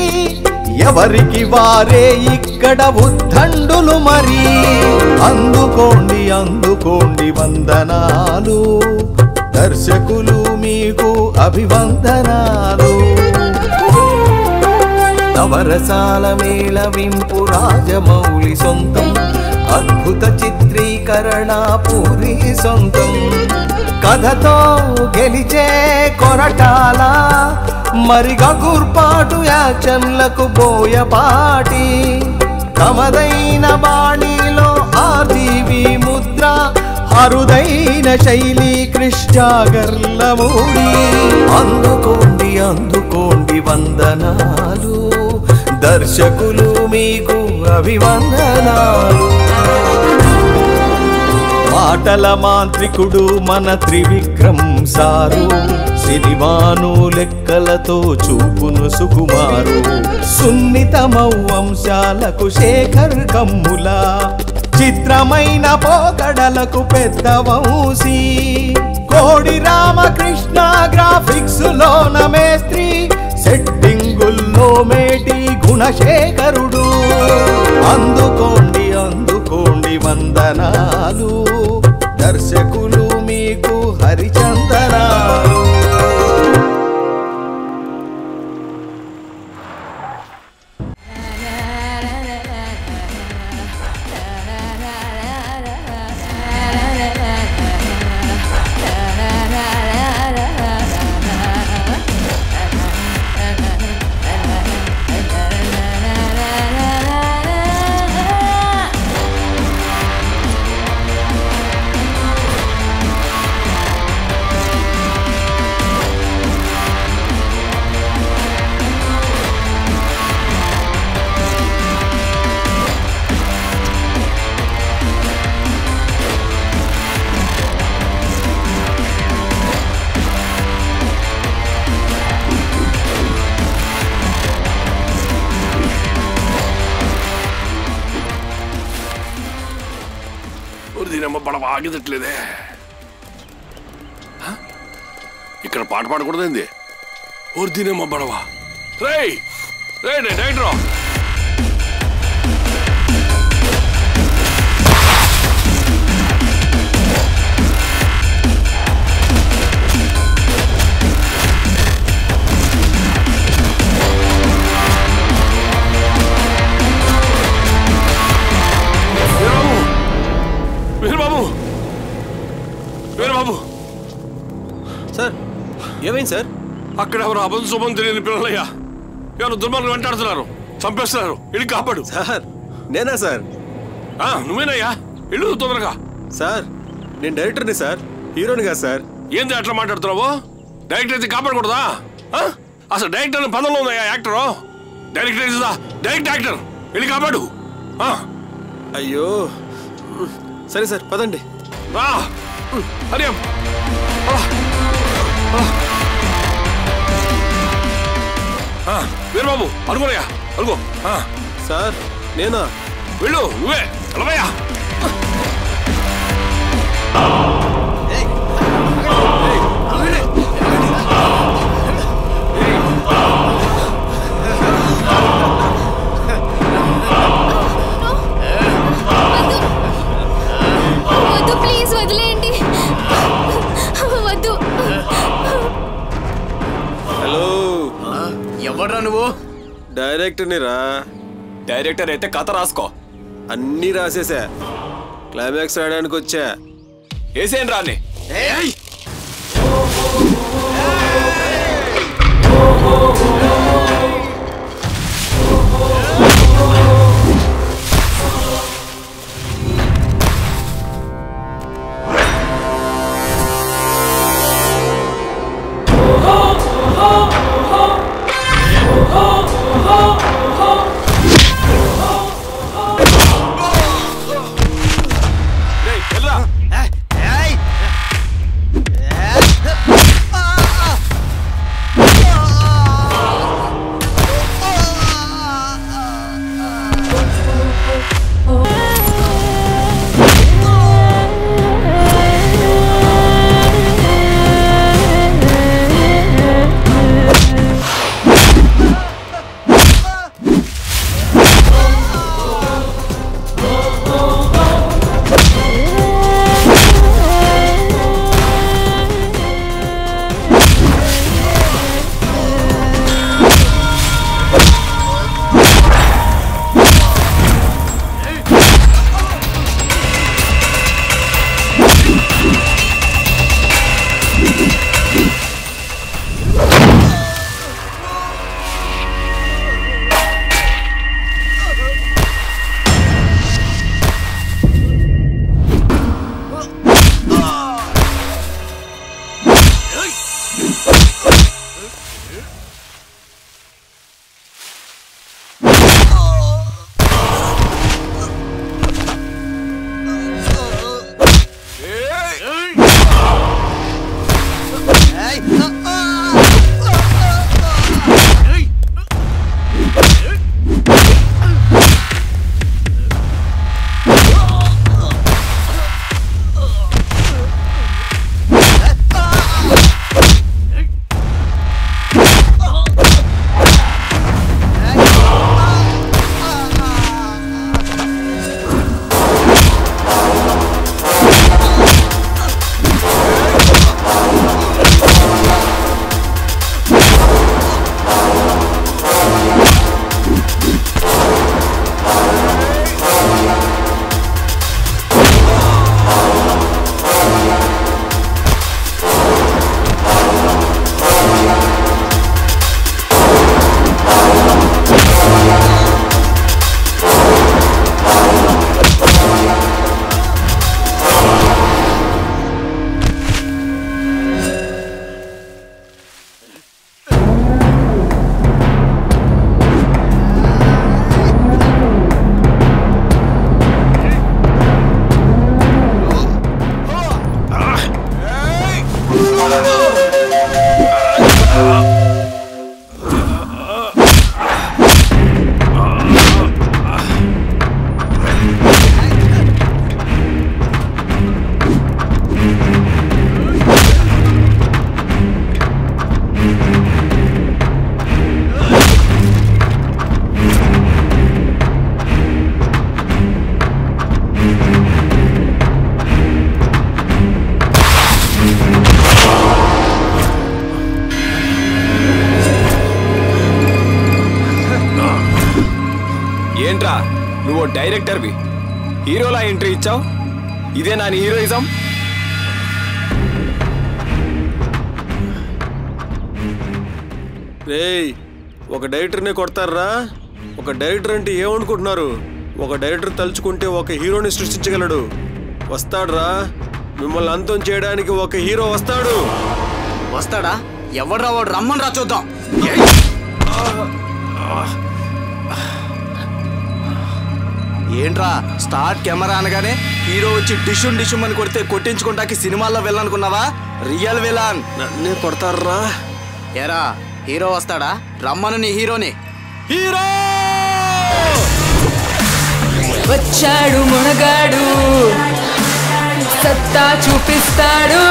ఎవరికి వారే ఇక్కడ ఉద్దండులు మరి. అందుకోండి అందుకోండి వందనాలు, దర్శకులు మీకు అభివందనాలు. నవరసాల మేళవింపు రాజమౌళి సొంతం, అద్భుత చిత్రీకరణ పూరి సొంతం. కథతో గెలిచే కొరటాల, మరి గగుర్పాటు యాక్షన్లకు బోయపాటి. తమదైన బాణీలో ఆర్జీవి ముద్ర, అరుదైన శైలి కృష్ణాగర్లమూడి. అందుకోండి అందుకోండి వందనాలు, దర్శకులు మీకు అభివందనాలు. మాటల మాంత్రికుడు మన త్రివిక్రమ్ సారు, సినిమాను లెక్కలతో చూపును సుకుమారు. సున్నితమౌ అంశాలకు శేఖర్ కమ్ముల, చిత్రమైన పోకడలకు పెద్ద వంశీ. కోడి రామకృష్ణ గ్రాఫిక్స్ లోన మేస్త్రి, సెట్టింగుల్లో మేటి గుణశేఖరుడు. అందుకోండి అందుకోండి వందనాలు, దర్శకులు మీకు హరిచందనాలు. దీనమ్మ బడవ ఆగిదట్లేదే. ఇక్కడ పాట పాడకూడదండి. ఓర్ దీనమ్మ బడవ. రేయ్ రే డైరెక్టర్ వీరబాబు సార్ ఏమైంది సార్? అక్కడ ఎవరు అబద్ధ శుభం తెలియని పిల్లలయ్యా, ఎవరు దుర్మార్గులు వెంటాడుతున్నారు, చంపేస్తున్నారు. ఇల్లు కాపాడు. సార్ నేనా సార్? నువ్వేనయ్యా, ఇల్లు తొందరగా. సార్ నేను డైరెక్టర్ని సార్, హీరోని కాదు సార్. ఏంది అట్లా మాట్లాడుతున్నావు? డైరెక్టర్ అయితే కాపాడకూడదా? అసలు డైరెక్టర్ పదంలో ఉందయ్యా actor. Director is the direct actor. ఇల్లు కాపాడు. అయ్యో సరే సార్ పదండి. రా హరి వీరబాబు అనుకోనయ్యా, అనుకో. సార్ నేనా? వెళ్ళు, నువ్వే వెళ్ళవయ్యా. వద్దు ప్లీజ్ వదిలేయండి, వద్దు. హలో, ఎవడ్రా నువ్వు? డైరెక్టర్ని రా. డైరెక్టర్ అయితే కథ రాసుకో. అన్నీ రాసేసా, క్లైమాక్స్ రాయడానికి వచ్చా. వేసేయండి రాని. డైరెక్టర్వి హీరోలా ఎంట్రీ ఇచ్చావు. ఇదే నా హీరోయిజం. రేయ్, ఒక డైరెక్టర్నే కొడతారా? ఒక డైరెక్టర్ అంటే ఏమనుకుంటున్నారు? ఒక డైరెక్టర్ తలుచుకుంటే ఒక హీరోని సృష్టించగలడు. వస్తాడ్రా, మిమ్మల్ని అంతం చేయడానికి ఒక హీరో వస్తాడు. వస్తాడా? ఎవడ్రా వాడు? రమ్మని రా చూద్దాం. ఏంట్రా స్టార్ట్ కెమెరా అనగానే హీరో వచ్చి డిషుమ్ డిషుమ్ అని కొడితే కొట్టించుకుంటాకి సినిమాల్లో వెళ్ళాలనుకున్నావా? రియల్ విలాన్ నన్నే కొడతారా? ఏరా హీరో వస్తాడా? రమ్మను నీ హీరోని. హీరో వచ్చాడు మునగాడు, సత్తా చూపిస్తాడు,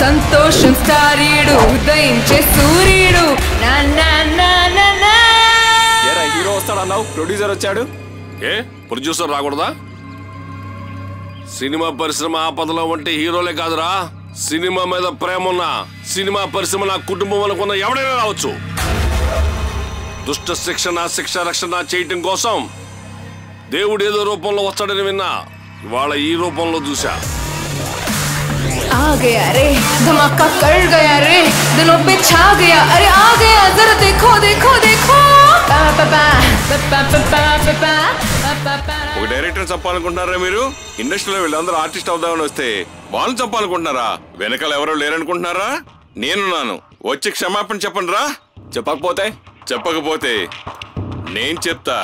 సంతోషం స్టారీడు, ఉదయించే సూర్యుడు. హీరో వస్తాడన్నావు, ప్రొడ్యూసర్ వచ్చాడు. ఏ ప్రొడ్యూసర్ రాకూడదా? సినిమా పరిశ్రమ ఆపదలో ఉంటే హీరోలే కాదురా, సినిమా మీద ప్రేమ ఉన్న, సినిమా పరిశ్రమ నా కుటుంబం అనుకున్న ఎవడైనా రావచ్చు. దుష్ట శిక్షణ శిక్ష రక్షణ చేయటం కోసం దేవుడు ఏదో రూపంలో వచ్చాడని విన్నా, ఇవాళ ఈ రూపంలో చూసా. आ गया रे धमाका कर गया रे, दिलों पे छा गया, अरे आ गया जरा देखो देखो देखो. ఒక డైరెక్టర్ చెప్పాలనుకుంటున్నారా మీరు? ఇండస్ట్రీలో వీళ్ళందరూ ఆర్టిస్ట్ అవుదామని వస్తే వాళ్ళని చెప్పాలనుకుంటున్నారా? వెనకాల ఎవరో లేరనుకుంటున్నారా? నేనున్నాను, వచ్చి క్షమాపణ చెప్పండి రా. చెప్పకపోతే నేను చెప్తా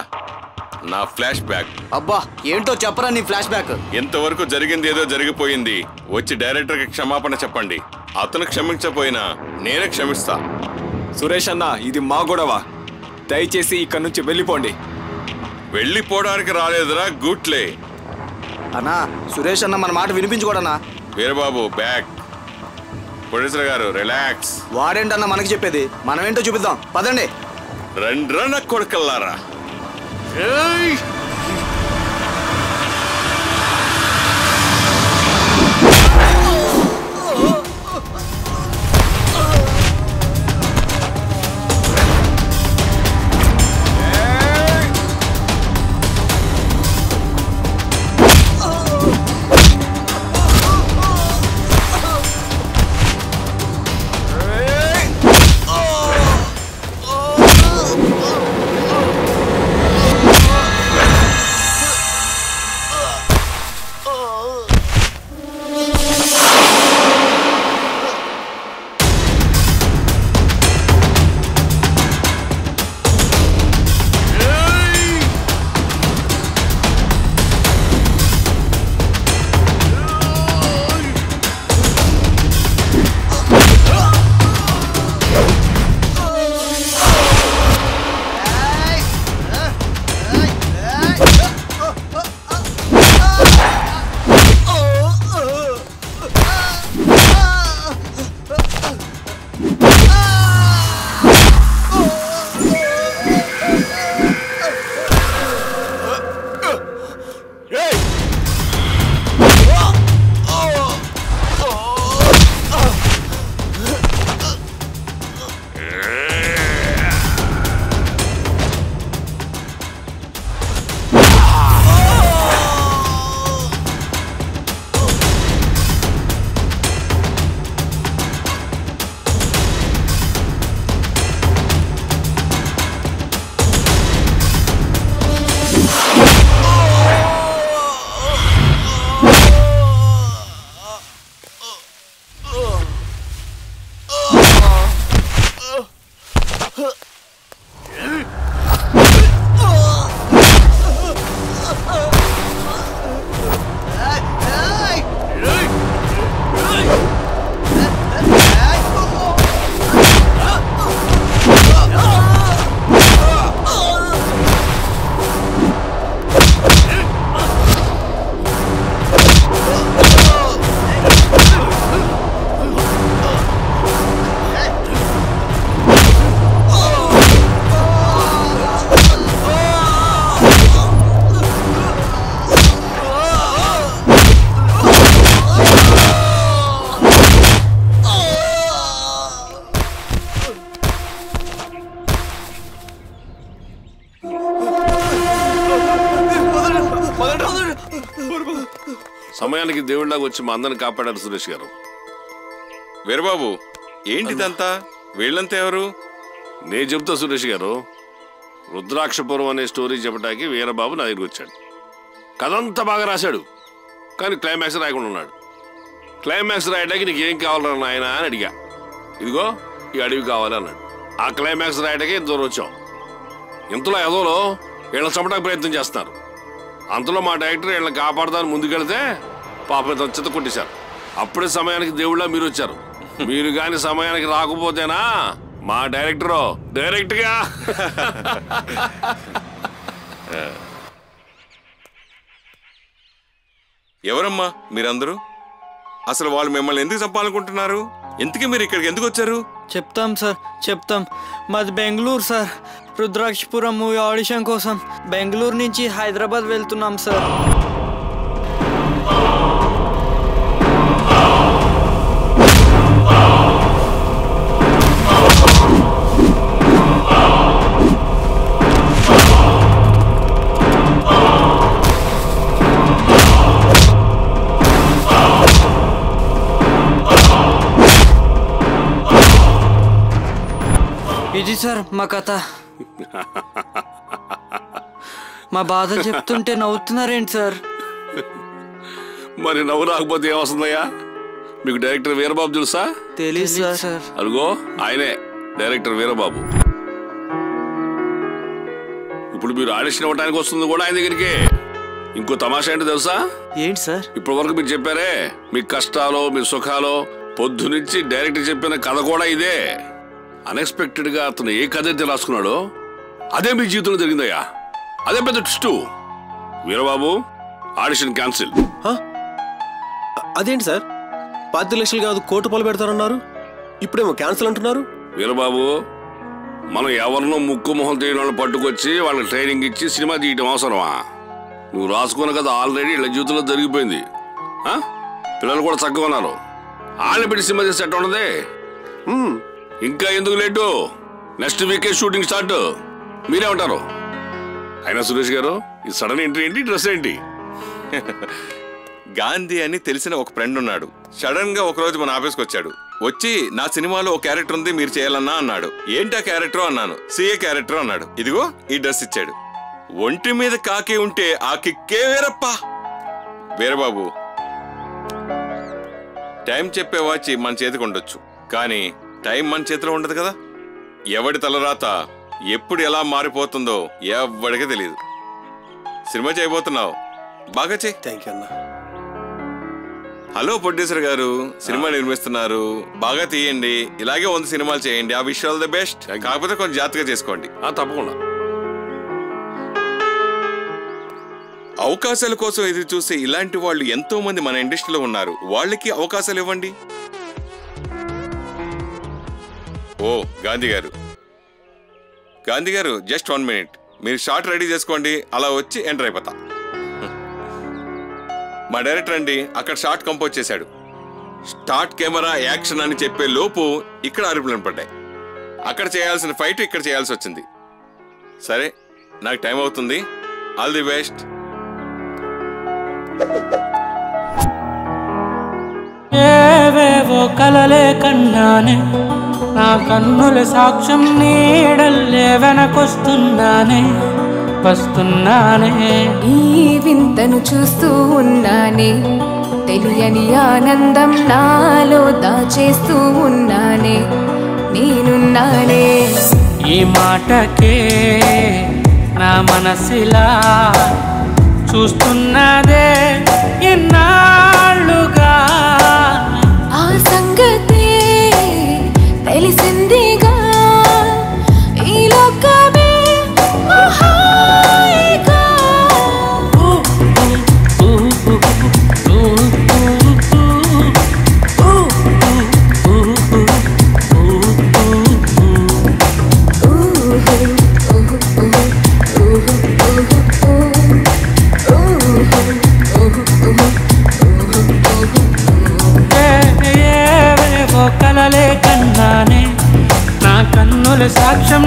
నా ఫ్లాష్ బ్యాక్. అబ్బా ఏంటో చెప్పరా నీ ఫ్లాష్ బ్యాక్. ఇంతవరకు జరిగింది ఏదో జరిగిపోయింది. వచ్చి డైరెక్టర్కి క్షమాపణ చెప్పండి. అతను క్షమించకపోయినా నేనే క్షమిస్తా. సురేష్ అన్న, ఇది మా గొడవ. దయచేసి ఇక్కడి నుంచి వెళ్ళిపోండి. వెళ్ళిపోవడానికి రాలేదురా గుట్లే. అన్నా సురేష్ అన్న మన మాట వినిపించుకోడన్నా. వీరబాబు బ్యాక్. ప్రొడ్యూసర్ గారు రిలాక్స్. వాడేంటన్నా మనకి చెప్పేది, మనం ఏంటో చూపిద్దాం పదండి. రండ్రన్న కొడుకల్లారా. సమయానికి దేవుళ్ళగా వచ్చి మా అందరిని కాపాడారు సురేష్ గారు. వీరబాబు ఏంటిదంతా? వీళ్ళంతా ఎవరు? నేను చెప్తా సురేష్ గారు. రుద్రాక్షపురం అనే స్టోరీ చెప్పడానికి వీరబాబు నా దగ్గరికి వచ్చాడు. కథ అంతా బాగా రాశాడు, కానీ క్లైమాక్స్ రాయకుండా ఉన్నాడు. క్లైమాక్స్ రాయడానికి నీకు ఏం కావాలన్నా నాయన అని అడిగా. ఇదిగో ఈ అడవి కావాలి అన్నాడు. ఆ క్లైమాక్స్ రాయడానికి ఇంత దూరం వచ్చాం. ఇంతలో ఎదోలో వీళ్ళని చంపడానికి ప్రయత్నం చేస్తున్నారు. అంతలో మా డైరెక్టర్ వీళ్ళని కాపాడదాన్ని ముందుకెళ్తే పాప చెత్త కొట్టేశారు. అప్పుడే సమయానికి దేవుళ్ళ మీరు వచ్చారు. మీరు కానీ సమయానికి రాకపోతేనా మా డైరెక్ట్గా ఎవరమ్మా మీరందరూ? అసలు వాళ్ళు మిమ్మల్ని ఎందుకు చంపాలనుకుంటున్నారు? ఎందుకు మీరు ఇక్కడికి ఎందుకు వచ్చారు? చెప్తాం సార్, చెప్తాం. మాది Bengaluru sir. Rudrakshapuram movie audition కోసం బెంగళూరు నుంచి హైదరాబాద్ వెళ్తున్నాం సార్. ఇది సార్ మా కథ. మా బాధ చెప్తుంటే నవ్వుతున్నారేంటి సార్? మరి నవ్వు రాకపోతే ఏమొస్తుందయ్యా? మీకు డైరెక్టర్ వీరబాబు తెలుసా? తెలీదు సార్. అరుగో ఆయనే డైరెక్టర్ వీరబాబు. ఇప్పుడు మీరు ఆడిషన్ ఇవ్వడానికి వస్తుంది కూడా ఆయన దగ్గరికి. ఇంకో తమాషా ఏంటో తెలుసా? ఏంటి సార్? ఇప్పటి వరకు మీరు చెప్పారే మీ కష్టాలు మీ సుఖాలు, పొద్దు నుంచి డైరెక్టర్ చెప్పిన కథ కూడా ఇదే. అన్ఎక్స్పెక్టెడ్ గా అతను ఏ కథ అయితే రాసుకున్నాడో అదే మీ జీవితంలో జరిగిందయ్యా. అదే పెద్ద ట్విస్ట్. Veerababu audition cancel. అదేంటి సార్, 10 లక్షలు కాదు 1 కోటి రూపాయలు పెడతారన్నారు, ఇప్పుడేమో క్యాన్సిల్ అంటున్నారు? వీరబాబు, మనం ఎవరినో ముక్కు మొహం తెలియని వాళ్ళని పట్టుకొచ్చి వాళ్ళకి ట్రైనింగ్ ఇచ్చి సినిమా తీయటం అవసరమా? నువ్వు రాసుకున్న కదా ఆల్రెడీ ఇలా జీవితంలో జరిగిపోయింది. పిల్లలు కూడా చక్కగా ఉన్నారు. వాళ్ళని పెట్టి సినిమా చేస్తే ఎట్లా ఉండదే? ఇంకా ఎందుకు లేటు? నెక్స్ట్ వీకే షూటింగ్ స్టార్ట్. మీరే ఉంటారు. అయినా సురేష్ గారు, ఈ సడన్ ఎంట్రీ ఏంటి? డ్రెస్ ఏంటి? గాంధీ అని తెలిసిన ఒక ఫ్రెండ్ ఉన్నాడు. సడన్ గా ఒకరోజు మన ఆఫీస్కి వచ్చాడు. వచ్చి నా సినిమాలో ఒక క్యారెక్టర్ ఉంది, మీరు చేయాలన్నా అన్నాడు. ఏంటి ఆ క్యారెక్టర్ అన్నాను. సిఏ క్యారెక్టర్ అన్నాడు. ఇదిగో ఈ డ్రెస్ ఇచ్చాడు. ఒంటి మీద కాకి ఉంటే ఆ కిక్కే వేరప్ప. వీరబాబు, టైం చెప్పే వాచి మన చేతికి ఉండొచ్చు, కానీ టైం మన చేతిలో ఉండదు కదా. ఎవడి తలరాత ఎప్పుడు ఎలా మారిపోతుందో ఎవడికి తెలియదు. సినిమా చేయబోతున్నావు, బాగా చేయి. థ్యాంక్ యూ అన్న. హలో ప్రొడ్యూసర్ గారు, సినిమా నిర్మిస్తున్నారు, బాగా తీయండి. ఇలాగే 100 సినిమాలు చేయండి. ఆ విష్ ఆల్ ది బెస్ట్. కాకపోతే కొంచెం జాగ్రత్తగా చేసుకోండి. తప్పకుండా. అవకాశాల కోసం ఎదురు చూసే ఇలాంటి వాళ్ళు ఎంతో మంది మన ఇండస్ట్రీలో ఉన్నారు. వాళ్ళకి అవకాశాలు ఇవ్వండి. ఓ గాంధీ గారు జస్ట్ 1 మినిట్. మీరు షార్ట్ రెడీ చేసుకోండి, అలా వచ్చి ఎంటర్ అయిపోతా. మా డైరెక్టర్ అండి అక్కడ షార్ట్ కంపోజ్ చేశాడు. స్టార్ట్ కెమెరా యాక్షన్ అని చెప్పే లోపు ఇక్కడ అరుపులను పడ్డాయి. అక్కడ చేయాల్సిన ఫైట్ ఇక్కడ చేయాల్సి వచ్చింది. సరే, నాకు టైం అవుతుంది. All the best. ఏవేవో కలలే కన్నానే, నా కన్నుల సాక్ష్యం నీడల్లే వస్తున్నానే. ఈ వింతను చూస్తూ ఉన్నానే, తెలియని ఆనందం నాలో దాచేస్తూ ఉన్నానే. నేనున్నానే. ఈ మాటకే నా మనసిలా చూస్తున్నదే ఎన్నాళ్ళుగా. ఆ సంగతే తెలిసిందిగా. ఈ లోకమే మహాయిగా. ఏవేవో కలలే కన్నానే, నా కన్నుల సాక్ష్యం